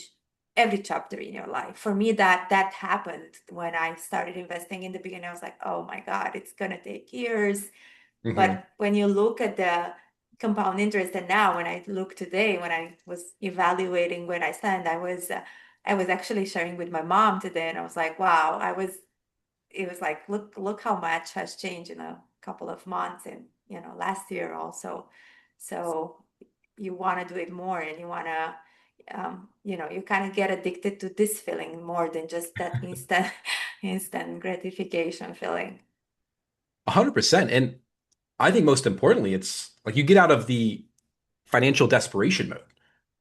S2: every chapter in your life. For me, that happened when I started investing in the beginning. I was like, oh my God, it's gonna take years.
S1: Mhm.
S2: But when you look at the compound interest. And now when I look today, when I was evaluating where I stand, I was actually sharing with my mom today, and I was like, wow, it was like, look how much has changed in a couple of months, and last year also. So you want to do it more, and you want to you kind of get addicted to this feeling more than just that instant gratification feeling.
S1: 100%. And I think most importantly, it's like you get out of the financial desperation mode,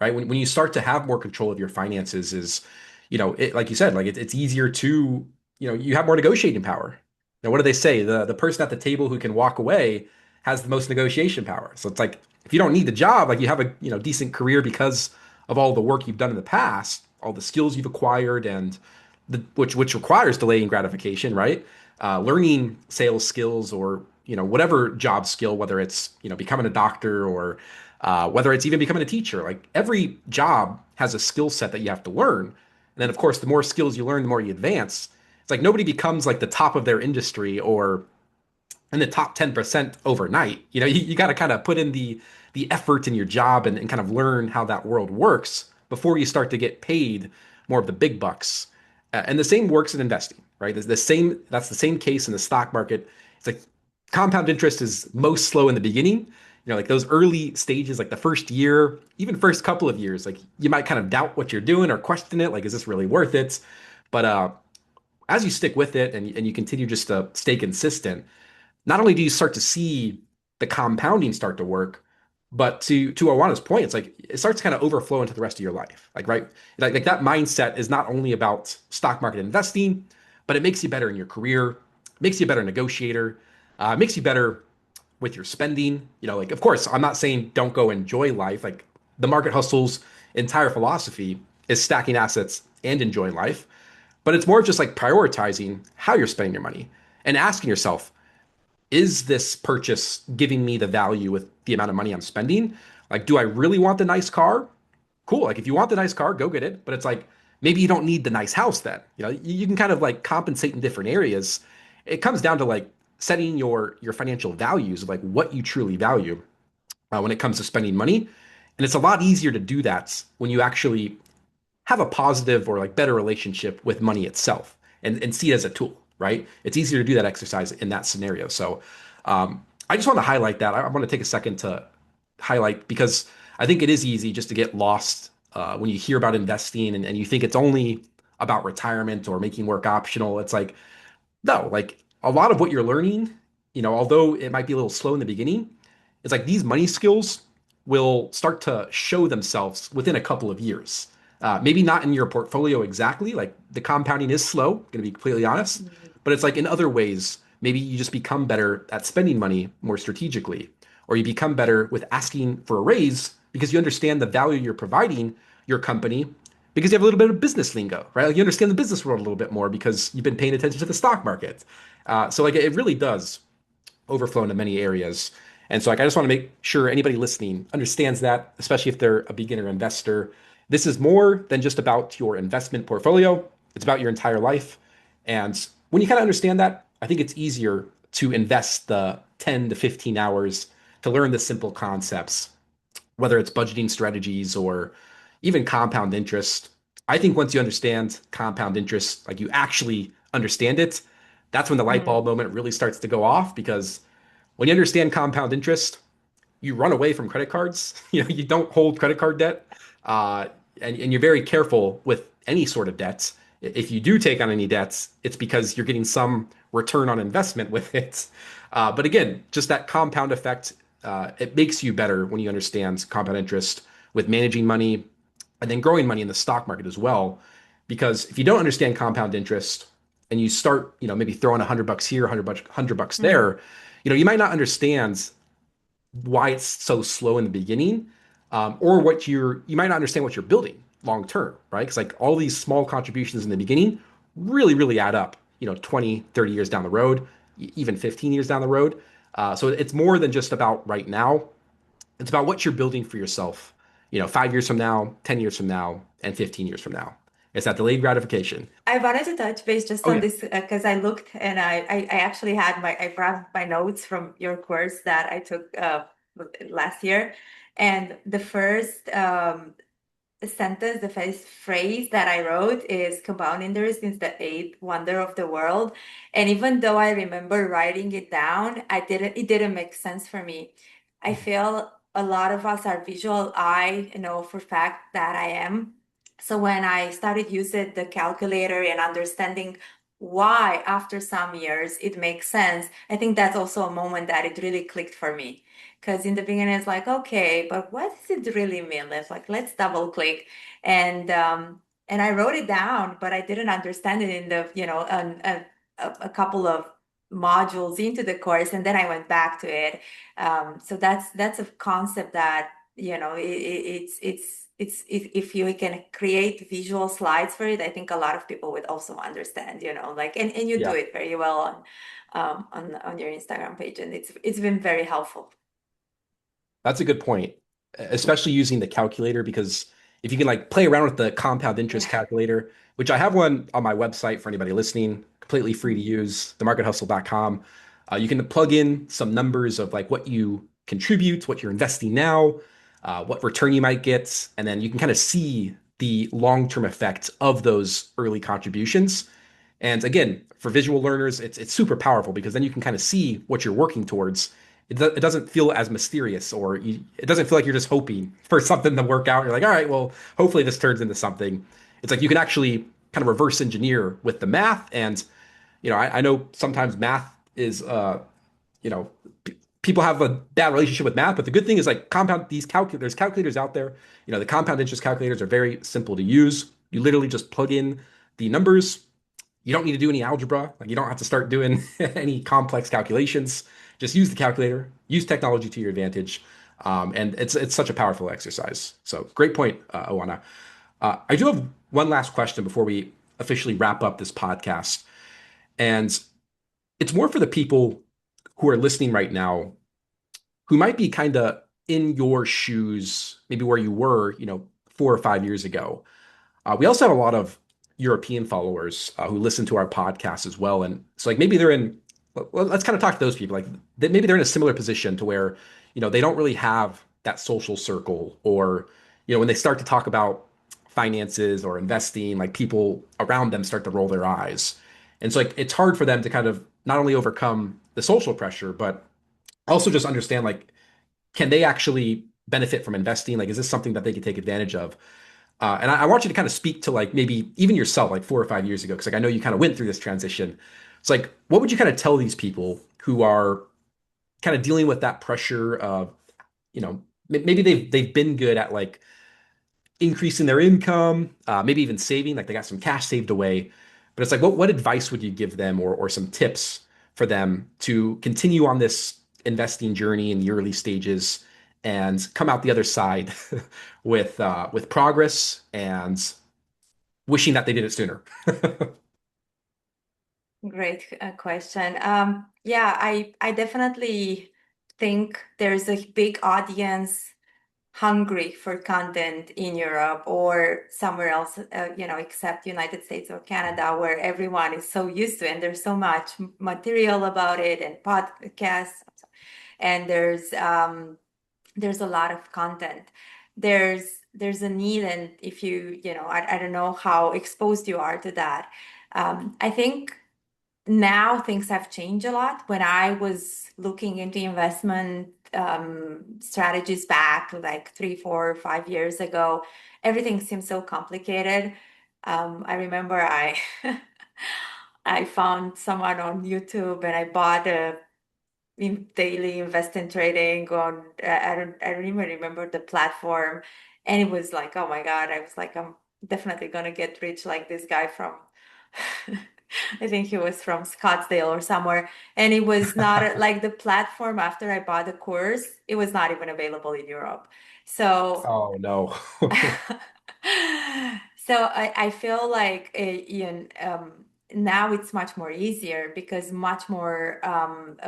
S1: right? When you start to have more control of your finances is, like you said, like it's easier to, you have more negotiating power. Now, what do they say? The person at the table who can walk away has the most negotiation power. So it's like if you don't need the job, like you have a, decent career because of all the work you've done in the past, all the skills you've acquired, and which requires delaying gratification, right? Learning sales skills or whatever job skill, whether it's becoming a doctor or whether it's even becoming a teacher. Like every job has a skill set that you have to learn, and then of course the more skills you learn, the more you advance. It's like nobody becomes like the top of their industry or in the top 10% overnight. You got to kind of put in the effort in your job and kind of learn how that world works before you start to get paid more of the big bucks. And the same works in investing, right? That's the same case in the stock market. It's like compound interest is most slow in the beginning. Like those early stages, like the first year, even first couple of years, like you might kind of doubt what you're doing or question it, like, is this really worth it? But as you stick with it and you continue just to stay consistent, not only do you start to see the compounding start to work, but to Oana's point, it's like it starts to kind of overflow into the rest of your life. Like, right, like that mindset is not only about stock market investing, but it makes you better in your career, makes you a better negotiator, makes you better with your spending. Like of course, I'm not saying don't go enjoy life. Like the market hustle's entire philosophy is stacking assets and enjoying life, but it's more of just like prioritizing how you're spending your money and asking yourself, is this purchase giving me the value with the amount of money I'm spending? Like, do I really want the nice car? Cool. Like, if you want the nice car, go get it. But it's like, maybe you don't need the nice house then. You can kind of like compensate in different areas. It comes down to like setting your financial values of like what you truly value when it comes to spending money. And it's a lot easier to do that when you actually have a positive or like better relationship with money itself and see it as a tool, right? It's easier to do that exercise in that scenario. So I just want to highlight that. I want to take a second to highlight because I think it is easy just to get lost when you hear about investing and you think it's only about retirement or making work optional. It's like, no, like a lot of what you're learning, although it might be a little slow in the beginning, it's like these money skills will start to show themselves within a couple of years. Maybe not in your portfolio exactly, like the compounding is slow, going to be completely honest, but it's like in other ways, maybe you just become better at spending money more strategically, or you become better with asking for a raise because you understand the value you're providing your company because you have a little bit of business lingo, right? Like you understand the business world a little bit more because you've been paying attention to the stock market. So like it really does overflow into many areas. And so like I just want to make sure anybody listening understands that, especially if they're a beginner investor. This is more than just about your investment portfolio. It's about your entire life. And when you kind of understand that, I think it's easier to invest the 10 to 15 hours to learn the simple concepts, whether it's budgeting strategies or even compound interest. I think once you understand compound interest, like you actually understand it, that's when the light bulb
S2: Mm.
S1: moment really starts to go off because when you understand compound interest, you run away from credit cards. You don't hold credit card debt, uh, and you're very careful with any sort of debts. If you do take on any debts, it's because you're getting some return on investment with it. But again, just that compound effect, it makes you better when you understand compound interest with managing money and then growing money in the stock market as well. Because if you don't understand compound interest and you start, maybe throwing $100 here, $100
S2: Mm.
S1: there, you might not understand why it's so slow in the beginning, or you might not understand what you're building long term, right? Because like all these small contributions in the beginning really, really add up, 20, 30 years down the road, even 15 years down the road. So it's more than just about right now. It's about what you're building for yourself, 5 years from now, 10 years from now, and 15 years from now. It's that delayed gratification.
S2: I wanted to touch base just
S1: Oh
S2: on
S1: yeah.
S2: this because I looked and I actually had I brought my notes from your course that I took last year. And the first sentence, the first phrase that I wrote is compound interest is the eighth wonder of the world. And even though I remember writing it down, it didn't make sense for me. I feel a lot of us are visual. I know for fact that I am. So when I started using the calculator and understanding why after some years it makes sense, I think that's also a moment that it really clicked for me. Because in the beginning, it's like, okay, but what does it really mean? Let's double click, and I wrote it down, but I didn't understand it in a couple of modules into the course, and then I went back to it. So that's a concept that it's if you can create visual slides for it, I think a lot of people would also understand. And you do
S1: Yeah.
S2: it very well on your Instagram page, and it's been very helpful.
S1: That's a good point, especially using the calculator, because if you can like play around with the compound interest
S2: Yeah.
S1: calculator, which I have one on my website for anybody listening, completely free to use, themarkethustle.com. You can plug in some numbers of like what you contribute, what you're investing now, what return you might get, and then you can kind of see the long-term effect of those early contributions. And again, for visual learners, it's super powerful because then you can kind of see what you're working towards. It doesn't feel as mysterious, or it doesn't feel like you're just hoping for something to work out. You're like, all right, well, hopefully this turns into something. It's like you can actually kind of reverse engineer with the math. And I know sometimes math is you know, people have a bad relationship with math, but the good thing is like compound these calculators. There's calculators out there. The compound interest calculators are very simple to use. You literally just plug in the numbers. You don't need to do any algebra. Like you don't have to start doing any complex calculations. Just use the calculator. Use technology to your advantage, and it's such a powerful exercise. So great point, Oana. I do have one last question before we officially wrap up this podcast, and it's more for the people who are listening right now who might be kind of in your shoes, maybe where you were, 4 or 5 years ago. We also have a lot of European followers who listen to our podcast as well, and so like maybe they're in. Let's kind of talk to those people. Like maybe they're in a similar position to where they don't really have that social circle, or when they start to talk about finances or investing, like people around them start to roll their eyes, and so like it's hard for them to kind of not only overcome the social pressure, but also just understand like can they actually benefit from investing? Like, is this something that they could take advantage of? And I want you to kind of speak to like maybe even yourself, like 4 or 5 years ago, because like I know you kind of went through this transition. It's like, what would you kind of tell these people who are kind of dealing with that pressure of, maybe they've been good at like increasing their income, maybe even saving, like they got some cash saved away. But it's like, what advice would you give them, or some tips for them to continue on this investing journey in the early stages and come out the other side with progress and wishing that they did it sooner?
S2: Great question. Yeah, I definitely think there's a big audience hungry for content in Europe or somewhere else, except United States or Canada, where everyone is so used to it, and there's so much material about it and podcasts, and there's a lot of content. There's a need, and if I don't know how exposed you are to that. I think now things have changed a lot. When I was looking into investment strategies back like 3, 4, 5 years ago, everything seemed so complicated. I remember I I found someone on YouTube and I bought a in daily invest in trading on I don't even remember the platform, and it was like, oh my God, I was like, I'm definitely gonna get rich like this guy from I think he was from Scottsdale or somewhere, and it was not like the platform after I bought the course, it was not even available in Europe. So
S1: Oh no.
S2: so I feel like now it's much more easier because much more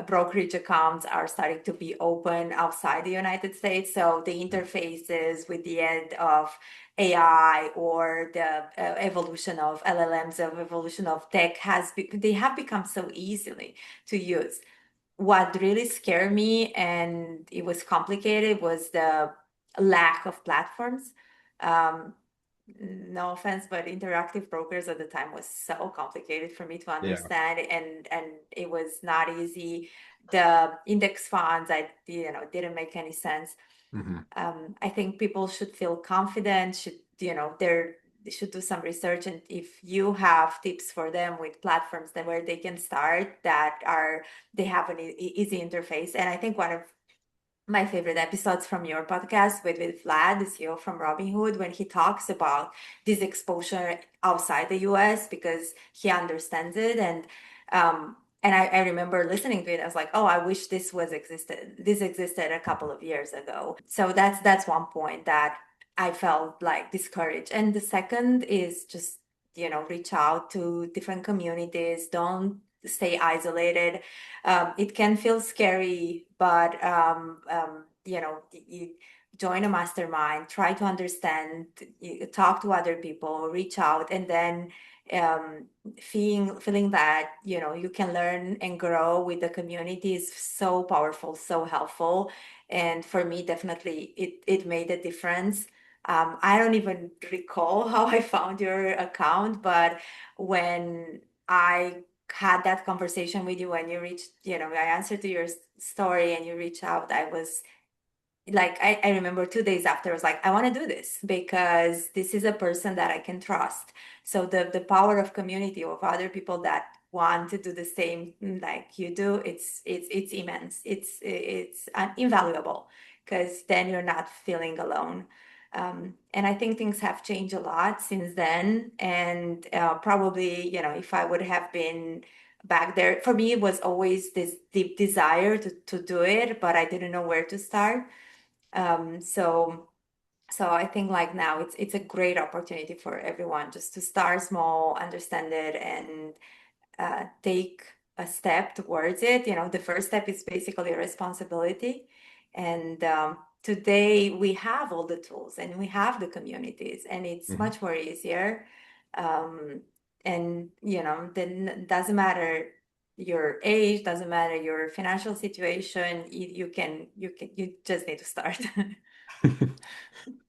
S2: brokerage accounts are starting to be open outside the United States. So the interfaces with the end of AI or the evolution of LLMs, of evolution of tech they have become so easily to use. what really scared me and it was complicated was the lack of platforms. Um, no offense, but interactive brokers at the time was so complicated for me to
S1: Yeah.
S2: understand, and it was not easy. The index funds, I didn't make any sense.
S1: Hmm.
S2: I think people should feel confident, they should do some research. And if you have tips for them with platforms that where they can start they have an easy interface. And I think one of my favorite episodes from your podcast with Vlad, the CEO from Robinhood, when he talks about this exposure outside the US because he understands it. And I remember listening to it. I was like, oh, I wish this existed a couple of years ago. So that's one point that I felt like discouraged. And the second is just, reach out to different communities. Don't stay isolated. It can feel scary, but you join a mastermind, try to understand, you talk to other people, reach out, and then um, feeling that you can learn and grow with the community is so powerful, so helpful. And for me, definitely, it made a difference. I don't even recall how I found your account, but when I had that conversation with you and you reached, I answered to your story and you reached out, I was like, I remember 2 days after, I was like, I want to do this because this is a person that I can trust. So the power of community, of other people that want to do the same like you do, it's immense. It's invaluable because then you're not feeling alone. And I think things have changed a lot since then. And probably, if I would have been back there, for me, it was always this deep desire to do it, but I didn't know where to start. Um, so so I think like now it's a great opportunity for everyone just to start small, understand it, and take a step towards it. The first step is basically a responsibility. And today we have all the tools and we have the communities, and it's
S1: Hmm.
S2: much more easier. Um, and then doesn't matter your age, doesn't matter your financial situation. You just need to start.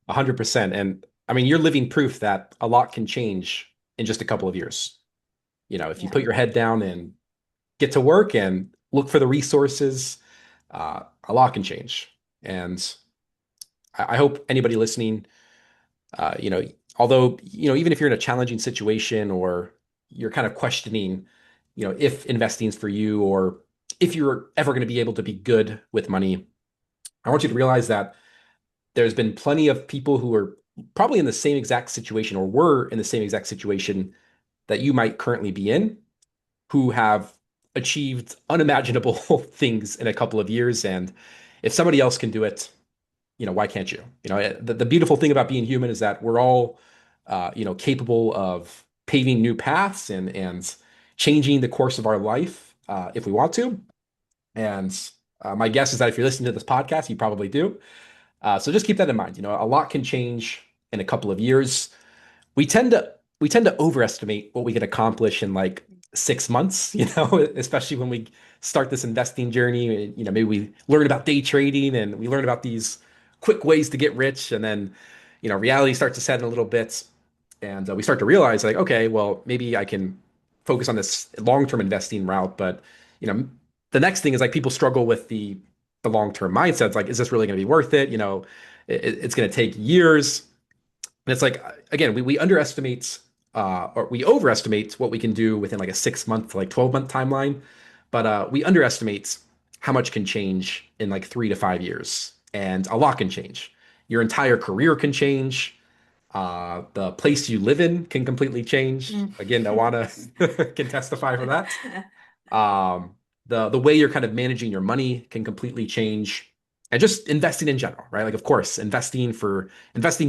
S1: 100%. And I mean, you're living proof that a lot can change in just a couple of years. If you
S2: Yeah.
S1: put your head down and get to work and look for the resources, a lot can change. And I hope anybody listening, although, even if you're in a challenging situation or you're kind of questioning, if investing is for you or if you're ever going to be able to be good with money, I want you to realize that there's been plenty of people who are probably in the same exact situation or were in the same exact situation that you might currently be in, who have achieved unimaginable things in a couple of years. And if somebody else can do it, why can't you? The beautiful thing about being human is that we're all, capable of paving new paths and changing the course of our life if we want to. And my guess is that if you're listening to this podcast, you probably do. So just keep that in mind. A lot can change in a couple of years. We tend to overestimate what we can accomplish in like 6 months, especially when we start this investing journey. Maybe we learn about day trading and we learn about these quick ways to get rich, and then reality starts to set in a little bit, and we start to realize like, okay, well, maybe I can focus on this long-term investing route. But you know, the next thing is like people struggle with the long-term mindset. It's like, is this really going to be worth it? It's going to take years. And it's like, again, we underestimate or we overestimate what we can do within like a 6 month to like 12-month timeline, but we underestimate how much can change in like 3 to 5 years, and a lot can change. Your entire career can change. The place you live in can completely change.
S2: Mm.
S1: Again, Oana can testify for that. Um, the way you're kind of managing your money can completely change, and just investing in general, right? Like, of course, investing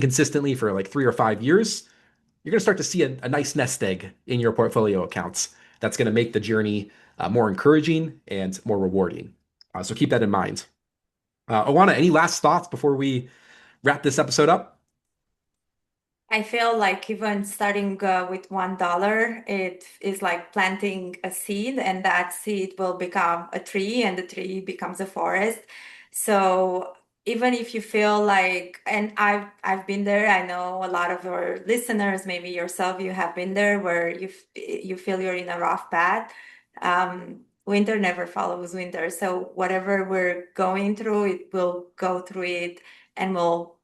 S1: consistently for like 3 or 5 years, you're going to start to see a nice nest egg in your portfolio accounts. That's going to make the journey more encouraging and more rewarding. So keep that in mind. Oana, any last thoughts before we wrap this episode up?
S2: I feel like even starting with $1, it is like planting a seed, and that seed will become a tree, and the tree becomes a forest. So even if you feel like, and I've been there, I know a lot of our listeners, maybe yourself, you have been there where you feel you're in a rough path. Winter never follows winter, so whatever we're going through, it will go through it, and we'll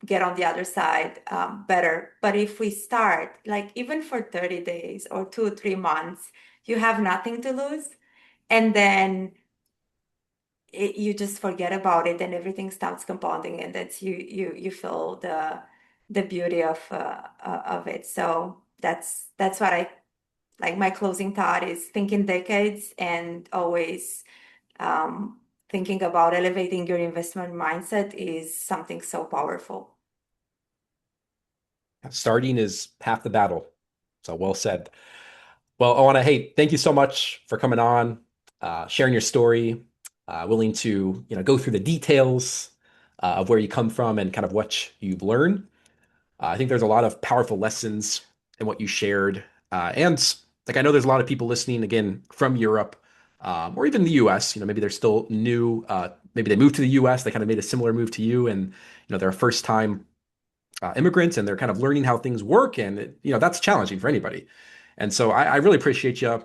S2: get on the other side better. But if we start, like even for 30 days or 2 3 months, you have nothing to lose. And then you just forget about it and everything starts compounding. And that's you feel the beauty of it. So that's what I like. My closing thought is thinking decades and always thinking about elevating your investment mindset is something so powerful.
S1: Starting is half the battle. So well said. Well, Oana, hey, thank you so much for coming on, sharing your story, willing to go through the details of where you come from and kind of what you've learned. I think there's a lot of powerful lessons in what you shared, and like I know there's a lot of people listening again from Europe or even the U.S. Maybe they're still new. Maybe they moved to the U.S. They kind of made a similar move to you, and they're a first time immigrants and they're kind of learning how things work, and that's challenging for anybody. And so I really appreciate you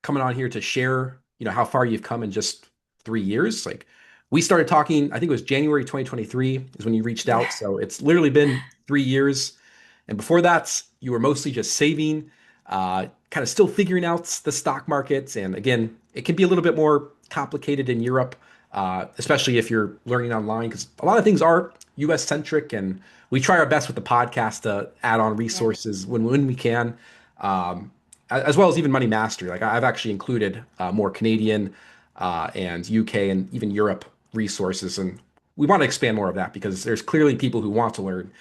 S1: coming on here to share, how far you've come in just 3 years. Like we started talking, I think it was January 2023 is when you reached
S2: Yeah.
S1: out. So it's literally been 3 years. And before that, you were mostly just saving, kind of still figuring out the stock markets. And again, it can be a little bit more complicated in Europe, especially if you're learning online, because a lot of things are US centric. And we try our best with the podcast to add on
S2: Yeah.
S1: resources when we can. Um, as well as even Money Mastery. Like I've actually included more Canadian and UK and even Europe resources, and we want to expand more of that because there's clearly people who want to learn,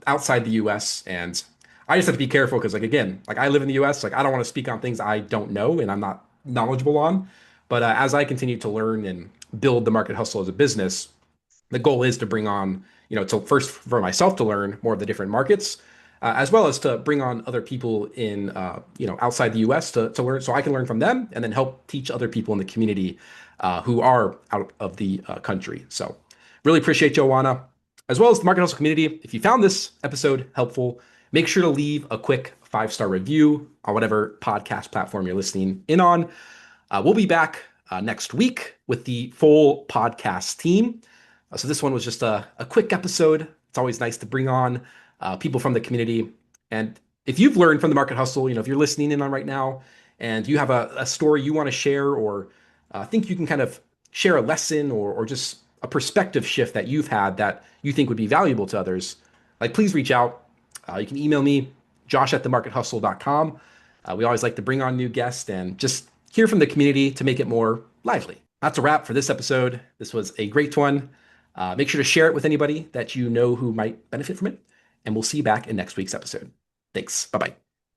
S1: outside the US. And I just have to be careful because, like again, like I live in the US, like I don't want to speak on things I don't know and I'm not knowledgeable on. But as I continue to learn and build the Market Hustle as a business, the goal is to bring on, to first for myself to learn more of the different markets, as well as to bring on other people in, outside the U.S. to learn, so I can learn from them and then help teach other people in the community who are out of the country. So, really appreciate Joanna, as well as the Market Hustle community. If you found this episode helpful, make sure to leave a quick 5-star review on whatever podcast platform you're listening in on. We'll be back next week with the full podcast team. So this one was just a quick episode. It's always nice to bring on people from the community. And if you've learned from the Market Hustle, if you're listening in on right now and you have a story you want to share, or think you can kind of share a lesson or just a perspective shift that you've had that you think would be valuable to others, like please reach out. You can email me, josh@themarkethustle.com. We always like to bring on new guests and just hear from the community to make it more lively. That's a wrap for this episode. This was a great one. Make sure to share it with anybody that you know who might benefit from it. And we'll see you back in next week's episode. Thanks. Bye bye.